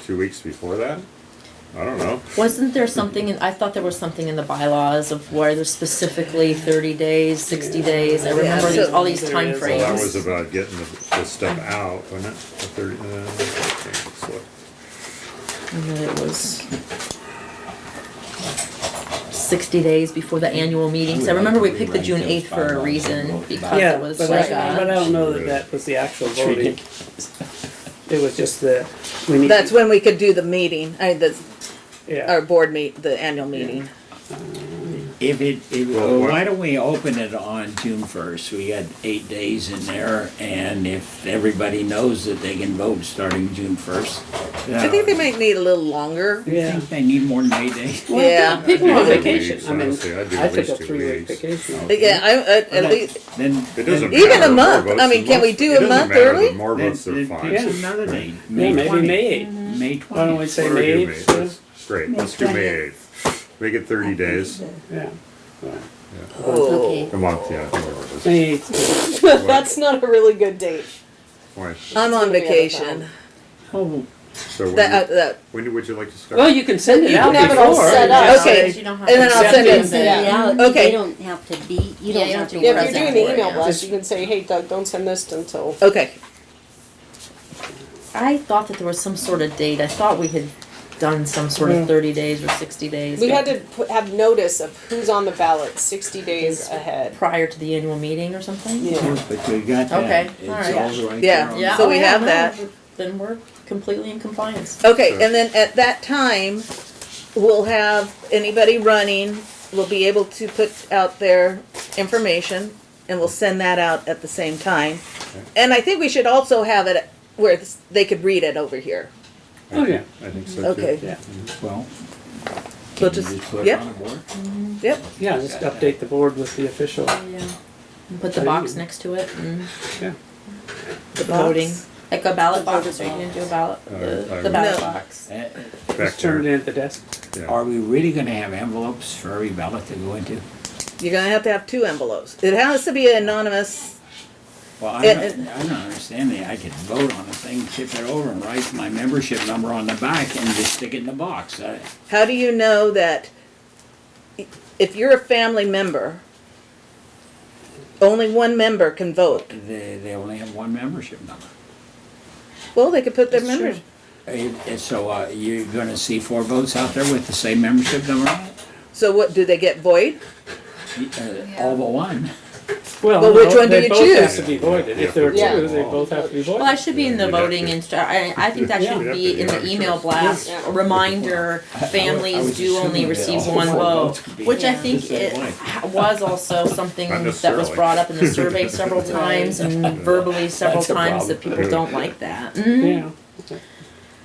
2 weeks before that? I don't know. Wasn't there something, I thought there was something in the bylaws of where there's specifically 30 days, 60 days. I remember so- all these There time is. Well, that was frames. about getting the stuff out, wasn't it? The 30, okay, so- And then it was 60 days before the annual meetings. I remember we picked the June 8th for a reason, because Yeah, it was but like I a, don't know that that was the actual voting. It was just the, we need. That's when we could do the meeting. Yeah. Our board the annual meeting. Well, Why don't we open it on June 1st? We got 8 days in there, and if everybody knows that they can vote starting June 1st. I think they might need a little longer. I Yeah. think they need more than 8 days. Well, Yeah. People on I'd do vacation. weeks, I mean, honestly. I'd do I at took a least 2 3-week weeks. vacation. Yeah, at least Then It doesn't Even matter. a month. More votes I mean, than can we votes. do It a doesn't month matter, early? but more then votes are it fine. takes Yeah. another day. Yeah, maybe 20th. May 8th. May 20th. Why don't we say What do we May do, 8th? That's great, let's do May 8th. Make it 30 days, Yeah. Oh. Okay. a month, yeah. whatever it is. May 8th. That's not a really good date. Why? I'm on vacation. Oh, So when would you like to start? Well, you can send it You out can have it all before. set and up. just Okay. say- You don't have And then to I'll send accept it. Send it Yeah. out. Okay. They don't have to be, you don't have to be Yeah, if present you're doing the for it, email yeah. blast, you can say, hey Doug, don't send this until. Okay. I thought that there was some sort of date. I thought we had done some sort of 30 days or 60 days. We had to have notice of who's on the ballot 60 days ahead. prior to the annual meeting or something. Yeah. but we got that. Okay, It's all right. all right Yeah. there on Yeah. So oh, we yeah, have no, that. Then we're completely in compliance. Okay, Sure. and then at that time, we'll have anybody running, will be able to put out their information, and we'll send that out at the same time. And I think we should also have it where they could read it over here. Oh, yeah. I think so too. Okay. Yeah. Well, We'll can you just, just put it yep, on the board? yep. Yeah, just update the board with the official. Yeah. And put the box next to it and Yeah. the voting. Like a ballot box, or you can do a ballot, the ballot No. box. Uh, Back Just turn it there. in at the desk. Yeah. Are we really gonna have envelopes for every ballot to go into? You're gonna have to have 2 envelopes. It has to be anonymous. Well, I And- don't understand that. I could vote on a thing, tip it over and write my membership number on the back and just stick it in the box. How do you know that if you're a family member, only one member can vote? They only have one membership number. Well, they could put their That's true. members. So you're gonna see 4 votes out there with the same membership number on it? So what, do they get void? All but one. Well, Well, which no, one do they you both choose? have to be voided. If there are Yeah. two, they both have to be voided. Well, that should be in the We'd have voting to- I think that Yeah. should We'd have be to, in yeah, the email sure. blast, Yeah. a reminder, I families was do only assuming that receive all 1 4 vote. votes could be Which I the think same it way. was also something Not that was necessarily. brought up in the survey several times and verbally several That's a times that problem. people don't like that. Mhm. Yeah.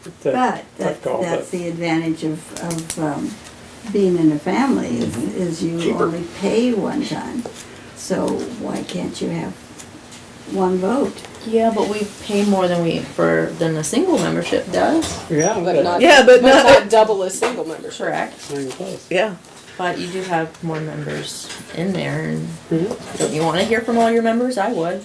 It's a But tough call, that's the advantage of being in a family is you Cheaper. only pay one time. So why can't you have 1 vote? Yeah, but we pay more than than a single membership does. Yeah, But not, Yeah, but not- not double a single membership. Correct. not even close. Yeah. But you do have more members in there, and Mhm. don't you want to hear from all your members? I would.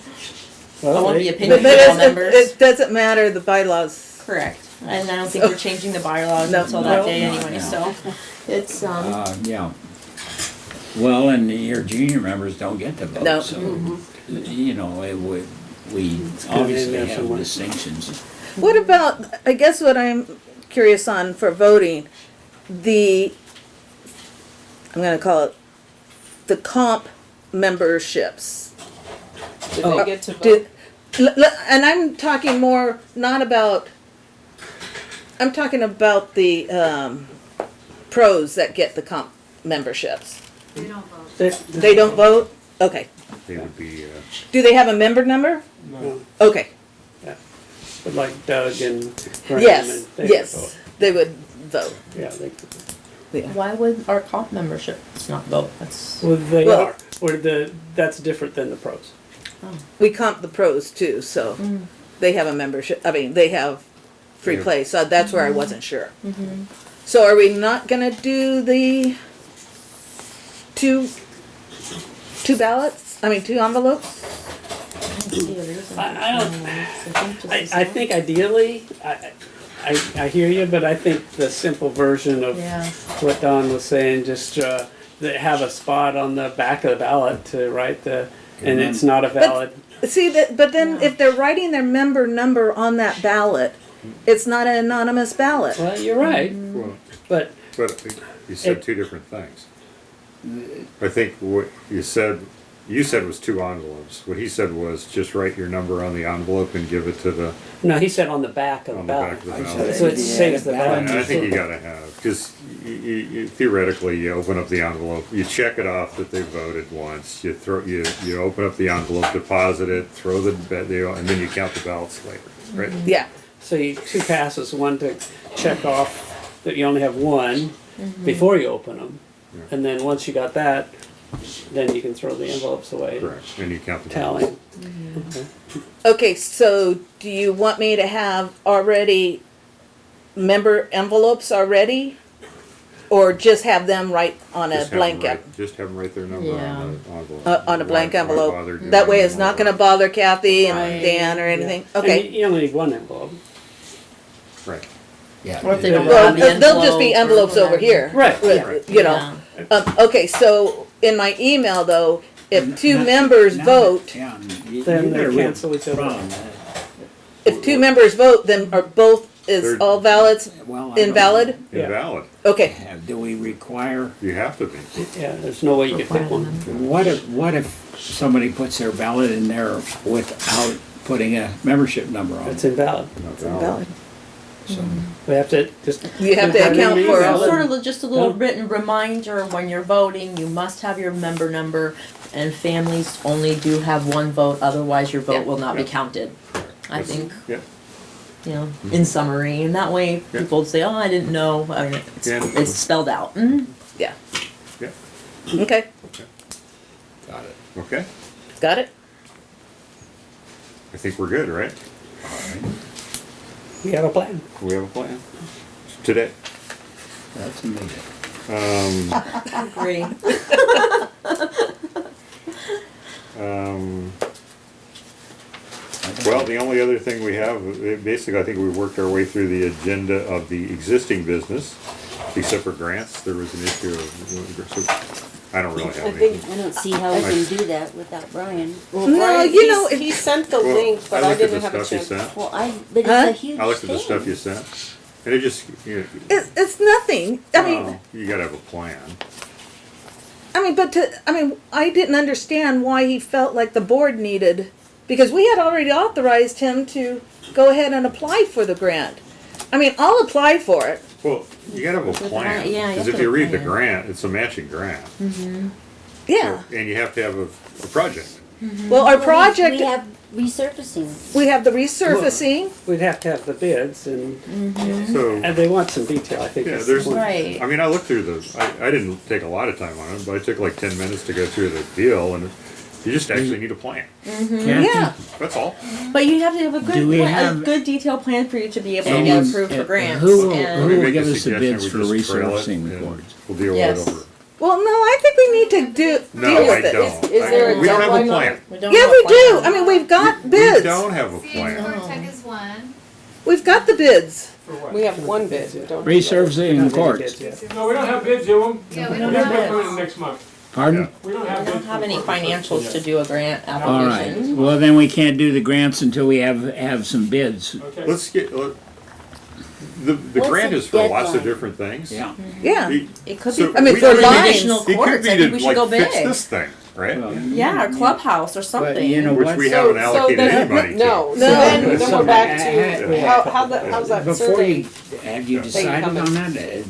I want the they- opinion But of all it, members. it doesn't matter, the bylaws. Correct. And I don't think we're changing the bylaws No. until that No. day No, anyway, no. so it's, Yeah. Well, and your junior members don't get to vote, No. so, you know, it would, we good obviously in there have somewhere. distinctions. What about, I guess what I'm curious on for voting, I'm gonna call it the comp memberships. Do Oh, they get to Do- vote? And I'm talking more, not about, I'm talking about the, pros that get the comp memberships. They don't vote. They don't vote? Okay. They would be, Do they have a member number? No, Okay. but like Doug and Graham Yes, and they would yes, vote. they would vote. Yeah, they, why would our comp membership not vote? That's, well, they Well- are, that's different than the pros. We comp the pros too, so they have a membership, I mean, they have free Yeah. play, so that's where I wasn't sure. So are we not gonna do the two ballots? I mean, 2 envelopes? I think ideally, I hear you, but I think the simple version of yeah. what Don was saying, just they have a spot on the back of the ballot to write and it's not a valid. See that, but then if they're writing their member number on that ballot, it's not an anonymous ballot. Well, you're right, well, but but you said two different things. I think what you said was 2 envelopes. What he said was just write your number on the envelope and give it to the, no, he said on the back of the on the back ballot. of the ballot. So it saves the And I ballot. think you gotta have, because theoretically, you open up the envelope, you check it off that they voted once, you open up the envelope, deposit it, throw and then you count the ballots later, right? Yeah, So you 2 passes, one to check off that you only have one before you open them. Yeah. And then once you got that, then you can throw the envelopes away. Correct, and you count the Tally. ballots. okay, so do you want me to have already member envelopes already? Or just have them write on a Just have 'em blank, Just have them write their number Yeah. on the envelope. on a blank Why bother envelope? doing That way it it's not more? gonna bother Kathy and Right. Dan or anything? And Okay. you only need one envelope. Right. Yeah. Or if they don't Well, have the they'll just be envelope envelopes or over here. Right. with- You know, okay, so in my email though, if 2 members vote, Yeah, Then they cancel each other out. if 2 members vote, then are both, is They're- all ballots Well, I don't invalid? Yeah. Invalid. Okay, Do we require, You have to be. Yeah, there's no way you could pick one. what if somebody puts their ballot in there without putting a membership number on It's it? invalid. invalid. So, We have to just. You have to account for Invalid. Sort of just a little Yeah. written reminder when you're voting, you must have your member number, and families only do have 1 vote, otherwise your vote Yeah. will not be Yeah. counted. I That's- think, Yeah. you know, in summary, and that way Yeah. people say, oh, I didn't know, I mean, Yeah. it's spelled out. Mhm. Yeah. Yeah. Okay, got it. Okay, got it? I think we're good, right? We have a plan. We have a plan today. That's amazing. Agree. Well, the only other thing we have, basically, I think we worked our way through the agenda of the existing business, except for grants. There was an issue of, so I don't really have anything. I don't see how we can do that without Brian. Well, No, Brian, you know, he sent the Well, link, but I looked at didn't the have a stuff you chance. sent. Well, but Huh? it's a huge I looked at the thing. stuff you sent, and it just, you It's nothing, I mean, know, you gotta have a plan. I didn't understand why he felt like the board needed, because we had already authorized him to go ahead and apply for the grant. I mean, I'll apply for it. Well, you gotta have a plan, yeah, you because have if to you have a read the plan. grant, it's a matching grant. Yeah, So- And you have to have a project. well, our We project, have resurfacing. we have the resurfacing, We'd have to have the bids and So, they want some detail, I think. yeah, is the there's, point. Right. I mean, I looked through I didn't take a lot of time on it, but I took like 10 minutes to go through the deal, and you just actually need a plan. yeah. That's all. But you have to have a good, Do we plan, a have good detailed plan for you to be able to any- get approved for grants. who will- and- Let me will make give a us the suggestion, bids we for just trail it, resurfacing and reports? We'll deal Yes. with it over. Well, no, I think we need to deal No, with I it. don't. Is there a We don't have a deadline on plan. it? We don't Yeah, have a we do. plan. I mean, we've got We bids. don't have a CH plan. Core Tech is one. We've got the bids. We have one bid, we don't. Resurfacing courts. No, we don't have bids, Jim. Yeah, we We don't have have bids coming in bids. next month. Pardon? We don't I have bids. don't have for any court resurfacing financials yet. to do a grant All right. application. Well, then we can't do the grants until we have some bids. Okay. Let's get, the What's grant the is for lots of deadline? different things. Yeah. Yeah. It could So be I mean, we for don't even- lines. additional It could courts. be I think to we should like go fix big. this thing, right? Yeah, or clubhouse or something. you know Which what? we haven't allocated any money to. No, so No. then we're back Yeah. to, how's that Before survey? you, have you decided coming. on that? The More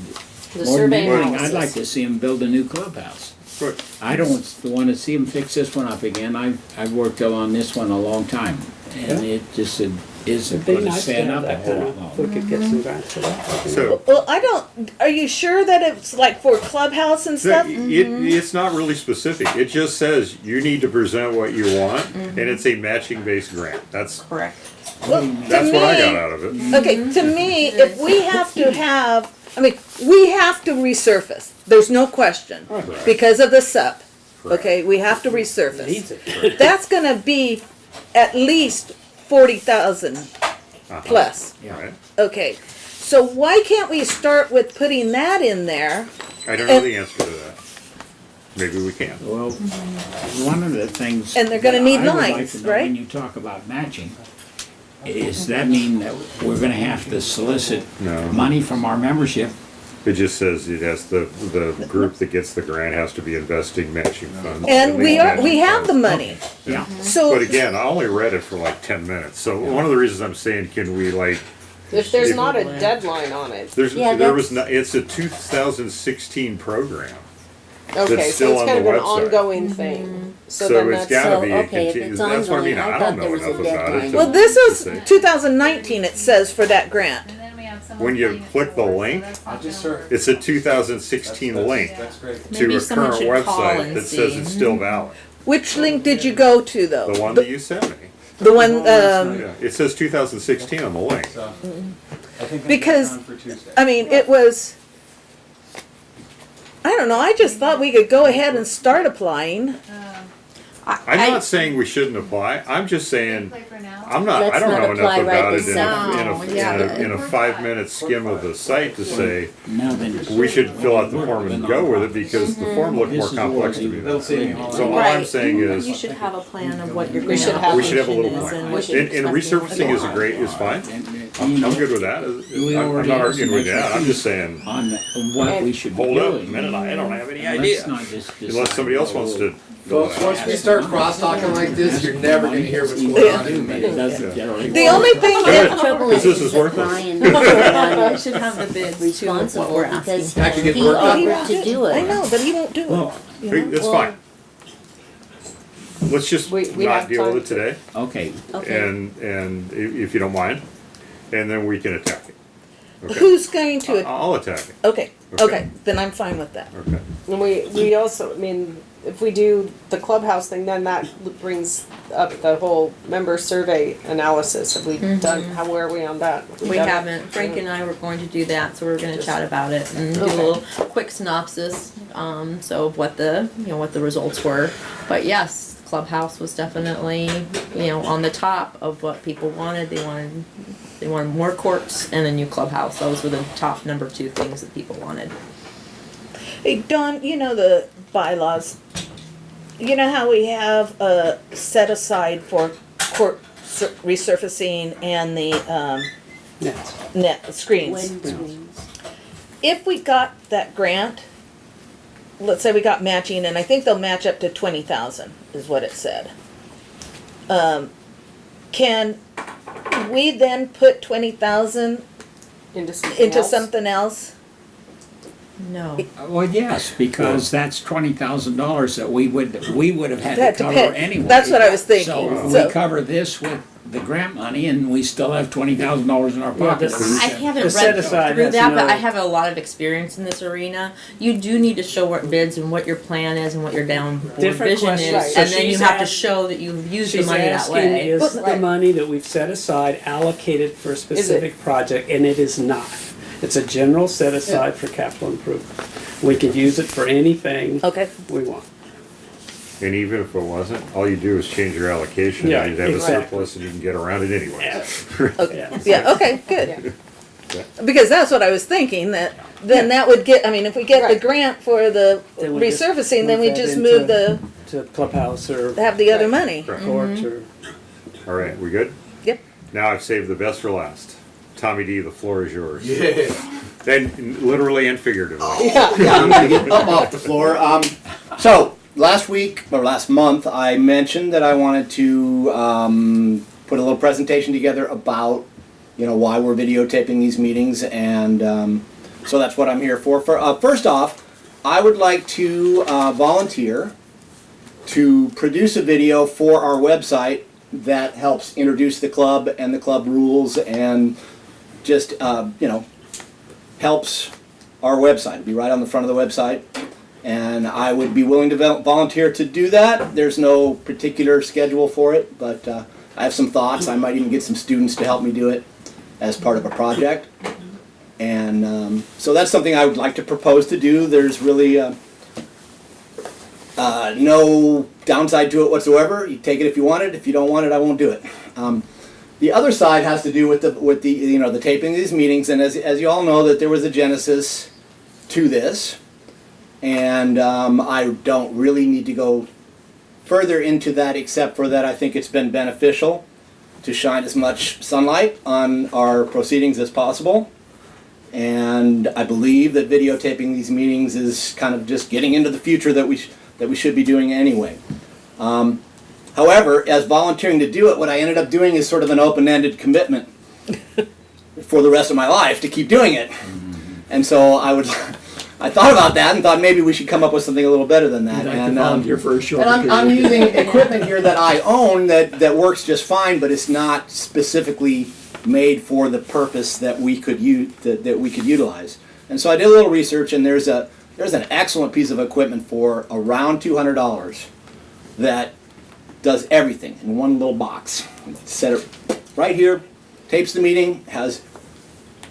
than survey anything, I'd analysis. like to see them build a new clubhouse. Good. I don't want to see them fix this one up again. I've worked on this one a long time, and it just isn't It'd be going to nice to stand have up a that whole kind lot of, longer. if we could get some grants for that. So, Well, I don't. Are you sure that it's like for clubhouse and stuff? it's not really specific. It just says you need to present what you want, and it's a matching based grant. That's Correct. Well, to what I got me, out of it. okay, to me, if we have to have, I mean, we have to resurface. There's no question Right. because of the SUP. Correct. Okay, we have to Needs resurface. it. That's gonna be at least 40,000 Uh-huh. plus. Right. Okay, so why can't we start with putting that in there? I don't know the answer to that. Maybe we can. Well, one of the things. And they're gonna that need I would like lines, to know right? When you talk about matching, does that mean that we're gonna have to solicit No. money from our membership? It just says it has the group that gets the grant has to be investing matching funds. And at we least are, matching we have the funds. money. Yeah. So, But again, I only read it for like 10 minutes. So one of the reasons I'm saying, can we like, If there's If- not a deadline on it, Yeah, there was that's- no, it's a 2016 program. okay, That's so still it's on kind of the an website. ongoing thing. So So then it's that's, gotta So, be a okay, if continuous, it's that's what I mean, ongoing, I I don't thought know there was a enough about it. deadline. to- well, this to was say. 2019, it says, for that grant. And then we have someone When you paying it click the forward, so link, that's not just gonna search. work. It's a 2016 link great. to Maybe a someone current should call website and that says see. it's still valid. Which link did you go to, though? The one that you sent me. The one, Yeah, it says 2016 on the link. So, I think Because- on for Tuesday. I mean, it was, I don't know, I just thought we could go ahead and start applying. I'm not saying we shouldn't apply. I'm just saying, Play for now. I'm not, I Let's don't not know apply enough right about it this second. in a 5-minute skim of the site to say, Now then. we should fill out the form and go with it because the form looked more This is complex to what me. They'll see me all So all right. I'm saying You is, should have a plan of what your We grant should have- we should have a little application is plan. and what you're And resurfacing is great, is fine. I'm good with that. I'm not arguing with that. I'm just saying, On what we should be hold up a doing. minute, I don't have any Let's idea. not just Unless decide, somebody else wants to. Folks, once we start cross-talking like this, you're never gonna hear what's going on in the It meeting. doesn't generally. The only thing Good. that, Trouble Because is this is worthless. Brian We is should have the bids too of what responsible we're asking. because Actually get he work done. he offered won't to do it. I know, but he won't do it. Well, you know? That's Well- fine. Let's just We not have deal time with it today, okay, Okay. and if you don't mind, and then we can attack it. Okay? Who's going to, I'll attack it, okay, Okay. okay, then I'm fine with that. okay. and we also, I mean, if we do the clubhouse thing, then that brings up the whole member survey analysis. Have we done, where are we on that? We haven't. Frank and I were going to do that, so we're gonna chat about it and do a Okay. little quick synopsis, so of what the, what the results were. But yes, Clubhouse was definitely, on the top of what people wanted. They wanted more courts and a new clubhouse. Those were the top number 2 things that people wanted. Hey, Dawn, you know the bylaws, you know how we have a set aside for court resurfacing and the, Yes. net screens? Wedding screens. If we got that grant, let's say we got matching, and I think they'll match up to 20,000, is what it said. Can we then put 20,000 Into something into else? something else? No. well, yes, because that's $20,000 that we would have had That to cover depend- anyway. that's what I was thinking, So so- we cover this with the grant money and we still have $20,000 in our Yeah, pocket. this- I haven't The set read aside through has that, but no- I have a lot of experience in this arena. You do need to show what bids and what your plan is and what your down board Different vision is, question. So and then you she's have to asked- show that you've used the She's money that asking, way. is the Right. money that we've set aside allocated for a specific project, and it is not. It's a general set aside for capital improvement. We can use it for anything Okay. we want. And even if it wasn't, all you do is change your allocation, Yeah, and you'd have a exactly. surplus, and you can get around it anyway. Okay. Yeah, okay, good. Yeah. Because that's what I was thinking, that then that would get, I mean, if we get the Right. grant for the Then we just resurfacing, then move we that just into- move the, To clubhouse or have the other money. Correct. court or. All right, we good? Yep. Now I've saved the best for last. Tommy D, the floor is yours. Yeah. Then literally and figuratively. Yeah, I'm gonna get up off the floor. So last week or last month, I mentioned that I wanted to put a little presentation together about, why we're videotaping these meetings, and so that's what I'm here for. First off, I would like to volunteer to produce a video for our website that helps introduce the club and the club rules and just helps our website. It'll be right on the front of the website, and I would be willing to volunteer to do that. There's no particular schedule for it, but I have some thoughts. I might even get some students to help me do it as part of a project, and so that's something I would like to propose to do. There's really no downside to it whatsoever. You take it if you want it. If you don't want it, I won't do it. The other side has to do with the taping of these meetings, and as you all know, that there was a genesis to this, and I don't really need to go further into that, except for that I think it's been beneficial to shine as much sunlight on our proceedings as possible, and I believe that videotaping these meetings is kind of just getting into the future that we should be doing anyway. However, as volunteering to do it, what I ended up doing is sort of an open-ended commitment for the rest of my life to keep doing it. And so I thought about that and thought maybe we should come up with something a little better than that. You'd like to volunteer for a short and I'm period. using equipment here that I own that works just fine, but it's not specifically made for the purpose that we could use that we could utilize. And so I did a little research, and there's an excellent piece of equipment for around $200 that does everything in one little box. Set it right here, tapes the meeting, has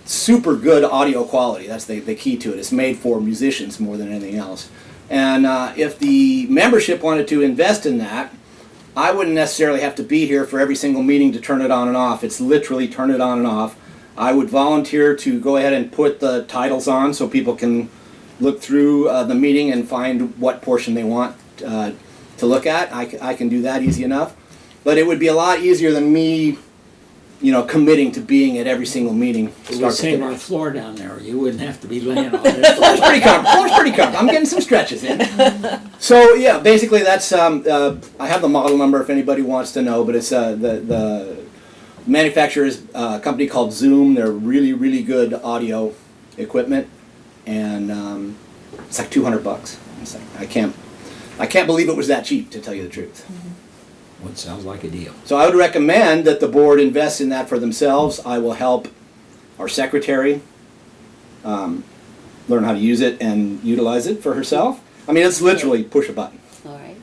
super good audio quality. That's the key to it. It's made for musicians more than anything else. And if the membership wanted to invest in that, I wouldn't necessarily have to be here for every single meeting to turn it on and off. It's literally turn it on and off. I would volunteer to go ahead and put the titles on so people can look through the meeting and find what portion they want to look at. I can do that easy enough. But it would be a lot easier than me, committing to being at every single meeting. It would save our floor down there. You wouldn't have to be laying on Floor's it. pretty comfortable. Floor's pretty comfortable. I'm getting some stretches in. So yeah, basically that's I have the model number if anybody wants to know, but it's the manufacturer is a company called Zoom. They're really, really good audio equipment, and it's like $200. It's like, I can't believe it was that cheap, to tell you the truth. What sounds like a deal. So I would recommend that the board invest in that for themselves. I will help our secretary learn how to use it and utilize it for herself. I mean, it's literally push a button. All right.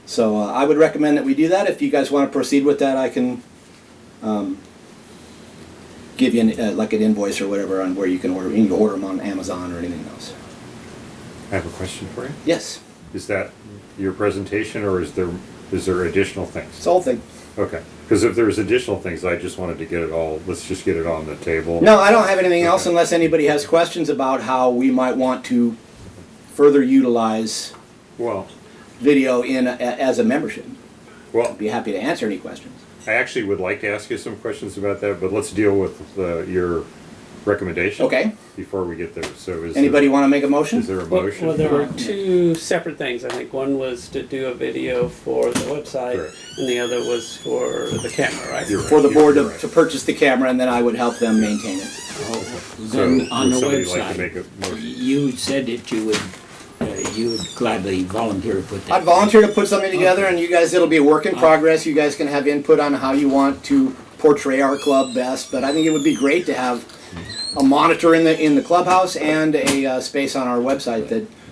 So I would recommend that we do that. If you guys want to proceed with that, I can give you like an invoice or whatever on where you can order. You can order them on Amazon or anything else. I have a question for you. Yes, Is that your presentation, or is there additional things? it's the whole thing. Okay, because if there's additional things, I just wanted to get it all, let's just get it on the table. No, I don't have anything else Okay. unless anybody has questions about how we might want to further utilize Well, video as a membership. well, I'd be happy to answer any questions. I actually would like to ask you some questions about that, but let's deal with your recommendation. Okay. Before we get there. So is Anybody there, want to make a motion? is there a Well, motion? there were two separate things. I think one was to do a video for the website, Correct. and the other was for the camera, right? You're right. For the board You're to right. purchase the camera, and then I would help them maintain it. So So on would the somebody like to make website, a motion? you said that you would gladly volunteer to put that. I'd volunteer to put something together, and you guys, it'll be a work in progress. You guys can have input on how you want to portray our club best, but I think it would be great to have a monitor in the clubhouse and a space on our website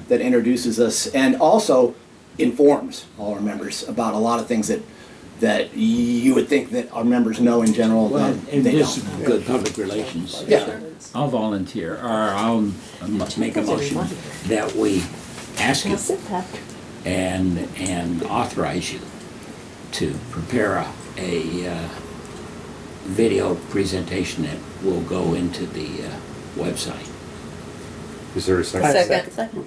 that introduces us and also informs all our members about a lot of things that you would think that our members know in general. Well, that and they this don't. is good public relations. Yeah. I'll volunteer, or I'll make a motion that we ask you, and authorize you to prepare a video presentation that will go into the website. Is there a second? Second. Second.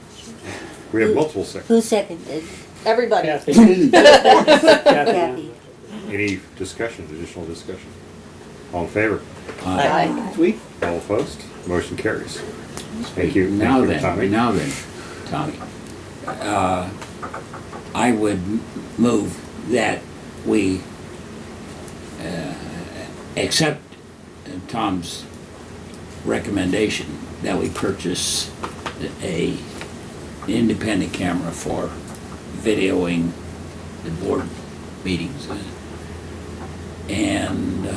We have multiple seconds. Who seconded? Everybody. Kathy. Kathy, Kathy. Any discussion, additional discussion? All in favor? Aye. Sweet. All opposed? Motion carries. Thank you. Now Thank you, Tommy. then, Tommy, I would move that we accept Tom's recommendation that we purchase a independent camera for videoing the board meetings and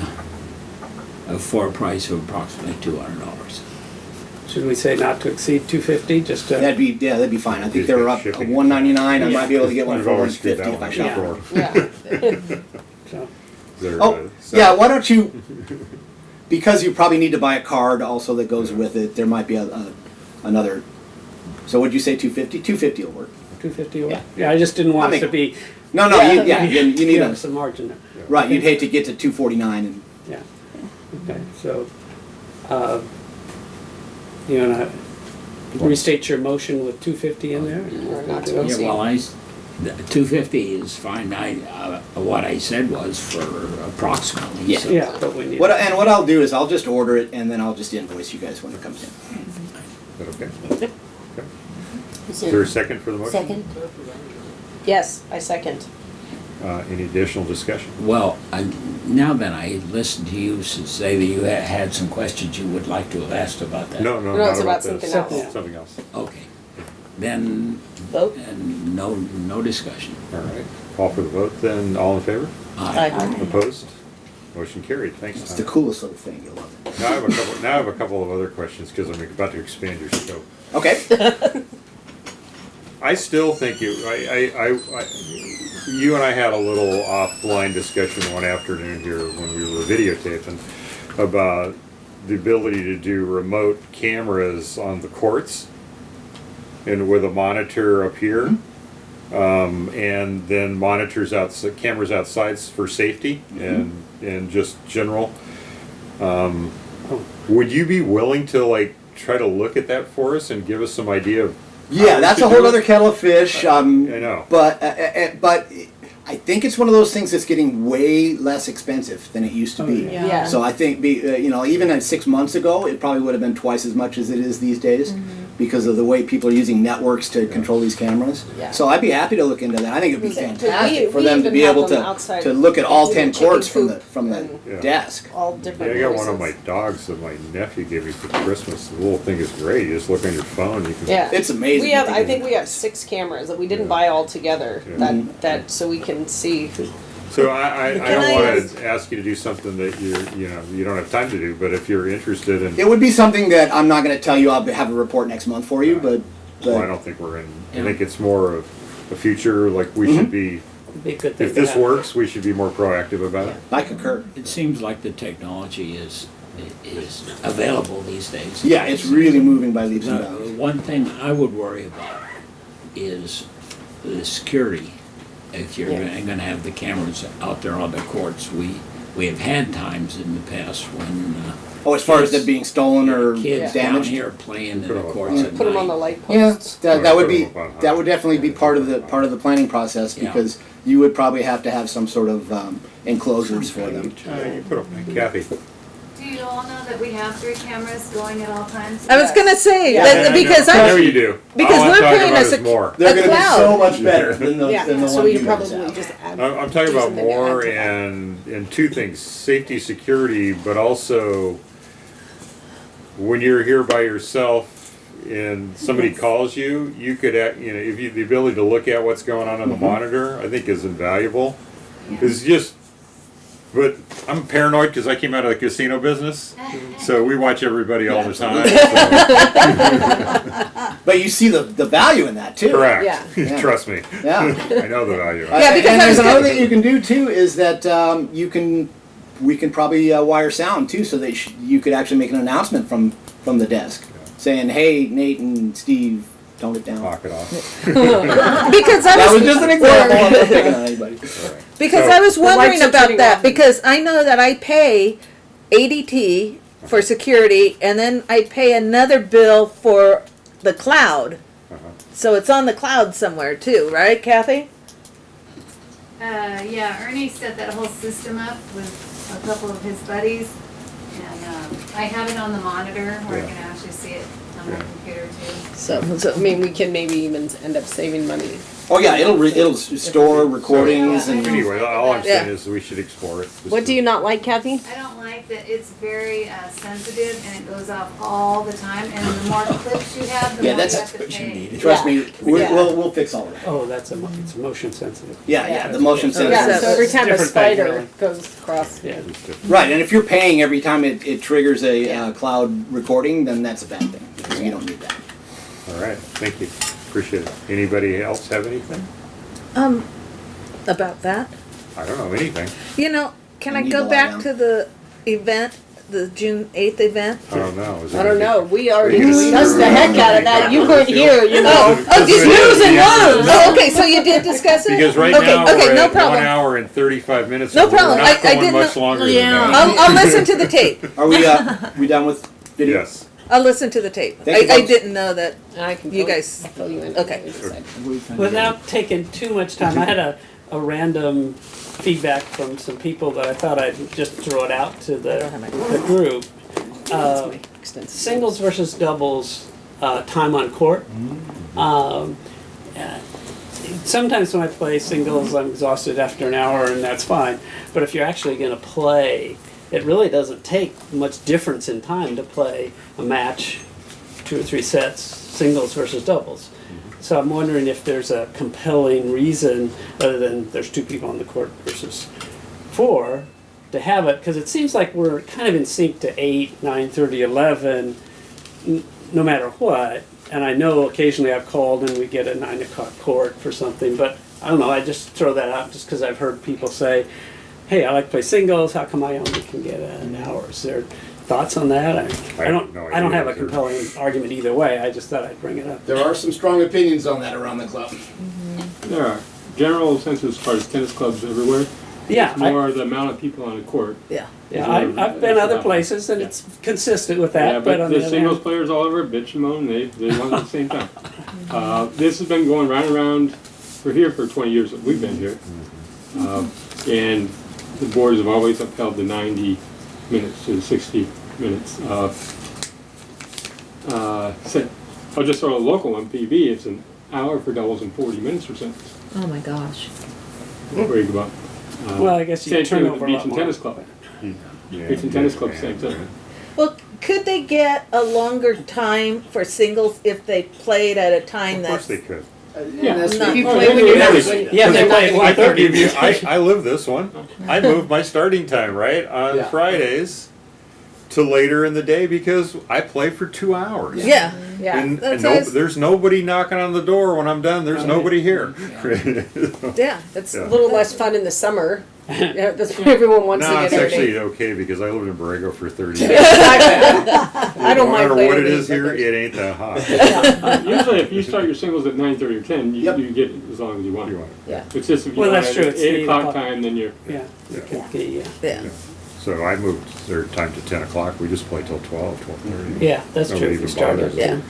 for a price of approximately $200. Should we say not to exceed 250, just to? That'd be fine. I think they were up at Shipping. $199. I might be able to get one We've for always screwed $150 that if I one shop. before. Yeah. So, Is there, Oh, so- yeah, why don't you, because you probably need to buy a card also that goes with it, there might be another, so would you say 250? 250 will work. 250 or? Yeah. Yeah, I just didn't want I it to mean- be. No, you need have a, some margin there. right, you'd hate to get to 249 and, Yeah. Okay, so, you wanna restate your motion with 250 in there? Or not to Yeah, exceed. well, 250 is fine. What I said was for approximately. Yeah. so- Yeah, but we need. what I'll do is I'll just order it and then I'll just invoice you guys when it comes in. Is that okay? Is Is there a second for the motion? Second? Yes, I second. Any additional discussion? Well, now that I listened to you say that you had some questions you would like to have asked about that. No, No, not it's about this. something else. Something else. Okay. Then, Vote. no discussion. All right. Call for the vote then. All in favor? Aye. Opposed? Motion carried. Thanks, It's the Tom. coolest little thing, you'll love it. Now I have a couple of other questions because I'm about to expand your scope. Okay, I still think you and I had a little offline discussion one afternoon here when we were videotaping about the ability to do remote cameras on the courts and with a monitor up here, and then monitors outside, cameras outside for safety and just general. Would you be willing to like try to look at that for us and give us some idea of? how yeah, we that's should a whole do it? other kettle of fish. I know. But I think it's one of those things that's getting way less expensive than it used to be. Yeah. Yeah. So I think, even at 6 months ago, it probably would have been twice as much as it is these days because of the way people are using networks to control these cameras. Yeah. So I'd be happy to look into that. I think it'd be Because fantastic we for them to even be have able them outside to look at all doing 10 courts chicken from the coop Yeah. desk. All Yeah, different I got one of places. my dogs that my nephew gave me for Christmas. The little thing is great. You just look on your phone. You can. Yeah. It's amazing. We have, what I they think do. we have 6 cameras that we didn't Yeah. buy all together, Yeah. that, so we can see. So I Can don't I want ask- to ask you to do something that you don't have time to do. But if you're interested in, It would be something that I'm not going to tell you. I'll have a report next month for you, but well, I don't think we're in. I think it's more of a future. Like we should be. It'd be a good thing If to this have. works, we should be more proactive about it. I concur. It seems like the technology is available these days. Yeah, it's really moving by leaps and The bounds. one thing I would worry about is the security. If you're Yeah. gonna have the cameras out there on the courts, we have had times in the past when Oh, as far as them being stolen or kids down damaged. here playing in Put the 'em up courts high. at Put them on the night. light Yeah, posts. that would be Put 'em up on that high. would definitely be part of the planning process Yeah. because you would probably have to have some sort of enclosures for them. You put up, Kathy. Do you all know that we have 3 cameras going at all times? I was gonna say, Yeah. that, because I know I'm, you do. because All I'm we're talking paying about us is a- more. They're A going to be cloud. so much better than the Yeah, than the so one we you can guys probably have. just add. I'm talking do about something to add more to that. and two things: safety, security, but also when you're here by yourself and somebody calls you, you could, if you the ability to look at what's going on the monitor, I think is invaluable. It's just, but I'm paranoid because I came out of the casino business, so we watch everybody all the time. so- But you see the value in that too. Correct. Yeah. Trust me. Yeah. I know the value. of it. Yeah, because and I was there's another gonna- thing you can do too is that we can probably wire sound too, so that you could actually make an announcement from the desk saying, "Hey, Nate and Steve, tone it down. Knock it off. Because I That was, was just an example. I'm not picking on anybody. because So- I was wondering lights are about turning that, off. because I know that I pay ADT for security, and then I pay another bill for the cloud. Uh-huh. So it's on the cloud somewhere too, right, Kathy? Yeah, Ernie set that whole system up with a couple of his buddies. And, I have it on the monitor where I Yeah. can actually see it on my Yeah. computer too. So, I mean, we can maybe even end up saving money. Oh yeah, it'll store recordings Yeah. and. Anyway, all I'm saying Yeah. is we should explore it. What do you not like, Kathy? I don't like that it's very sensitive and it goes off all the time. And the more clips you have, the Yeah, more that's you have to pay. Trust me, Yeah. we'll fix all of that. Oh, it's motion sensitive. Yeah, the motion Yeah. sensitive. Yeah, so every time a Different thing, spider really. goes across. Yeah. Right, and if you're paying every time it triggers a cloud recording, then that's a bad thing, because you don't need that. All right, thank you. Appreciate it. Anybody else have anything? About that? I don't know, anything. You know, can You I need go to lie back down. to the event, the June 8th event? I don't know. Is I it don't gonna know, we already Are you gonna discussed the screw heck out of that, you weren't here, you know. Oh, did you? Yeah. Oh, okay, so you did discuss it? Because right Okay, now, okay, we're no at problem. 1 hour and 35 minutes. No and we're problem. not I going didn't much know- longer than Yeah. that. I'll listen to the tape. Are we done with video? Yes. I'll listen to the tape. Thank you, I folks. didn't know that. I can You fill- guys- I'll fill you in. okay. Without taking too much time, I had a random feedback from some people that I thought I'd just throw it out to the group. Extensive. Singles versus doubles, time on court. Uh, Sometimes when I play singles, I'm exhausted after an hour, and that's fine. But if you're actually going to play, it really doesn't take much difference in time to play a match, 2 or 3 sets, singles versus doubles. So I'm wondering if there's a compelling reason, other than there's 2 people on the court versus 4, to have it, because it seems like we're kind of in sync to 8, 9:30, 11, no matter what. And I know occasionally I've called and we get a 9 o'clock court for something, but I don't know, I just throw that out just because I've heard people say, hey, I like to play singles, how come I only can get an hour? Is there thoughts on that? I don't no I don't idea. have a compelling argument either way, I just thought I'd bring it up. There are some strong opinions on that around the club. There are. General sense as far as tennis clubs everywhere. Yeah, It's more the amount of people on the court. Yeah. Yeah, I've been other places and it's consistent with that, Yeah, but but on the the other singles hand, players all over bitch and moan, they want it at the same time. This has been going round and round, we're here for 20 years that we've been here. And the boards have always upheld the 90 minutes to the 60 minutes. I'll just throw a local one, PB, it's an hour for doubles and 40 minutes for singles. Oh my gosh. Where you go up. well, I guess you Same turn thing with over the a Beach lot and more. Tennis Club. Yeah. Beach and Tennis Club, same thing. Well, could they get a longer time for singles if they played at a time Of course that's... they could. Yeah, Not- If you Oh, play they when do you're everything. Yeah, they play at I could 1:30. give you, I live this one. I moved my starting time, right, on Fridays to later in the day because I play for 2 hours. Yeah. Yeah. And That's no, nice. there's nobody knocking on the door when I'm done. There's nobody here. Yeah. It's Yeah. a little less fun in the summer. Yeah, that's when everyone wants No, to it's get actually early. okay because I lived in Borrego for 30 years. I don't No mind matter playing what it with is these, here, but it ain't that hot. Usually, if you start your singles at 9:30 or 10, Yep. you get it as long as you want. You want it. Yeah. It's just if you Well, want that's it true, at it's 8 the o'clock 8 o'clock. time, then you're. Yeah, yeah. Yeah. So I moved their time to 10 o'clock. We just play till 12, 12:30. Yeah, that's true. Nobody If you even started. bothers. Yeah.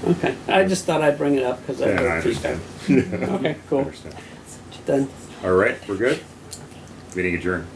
Okay, I just thought I'd bring it up because I Yeah, I heard feedback. understand. Okay, cool. I understand. Then, All right, we're good? Meeting adjourned.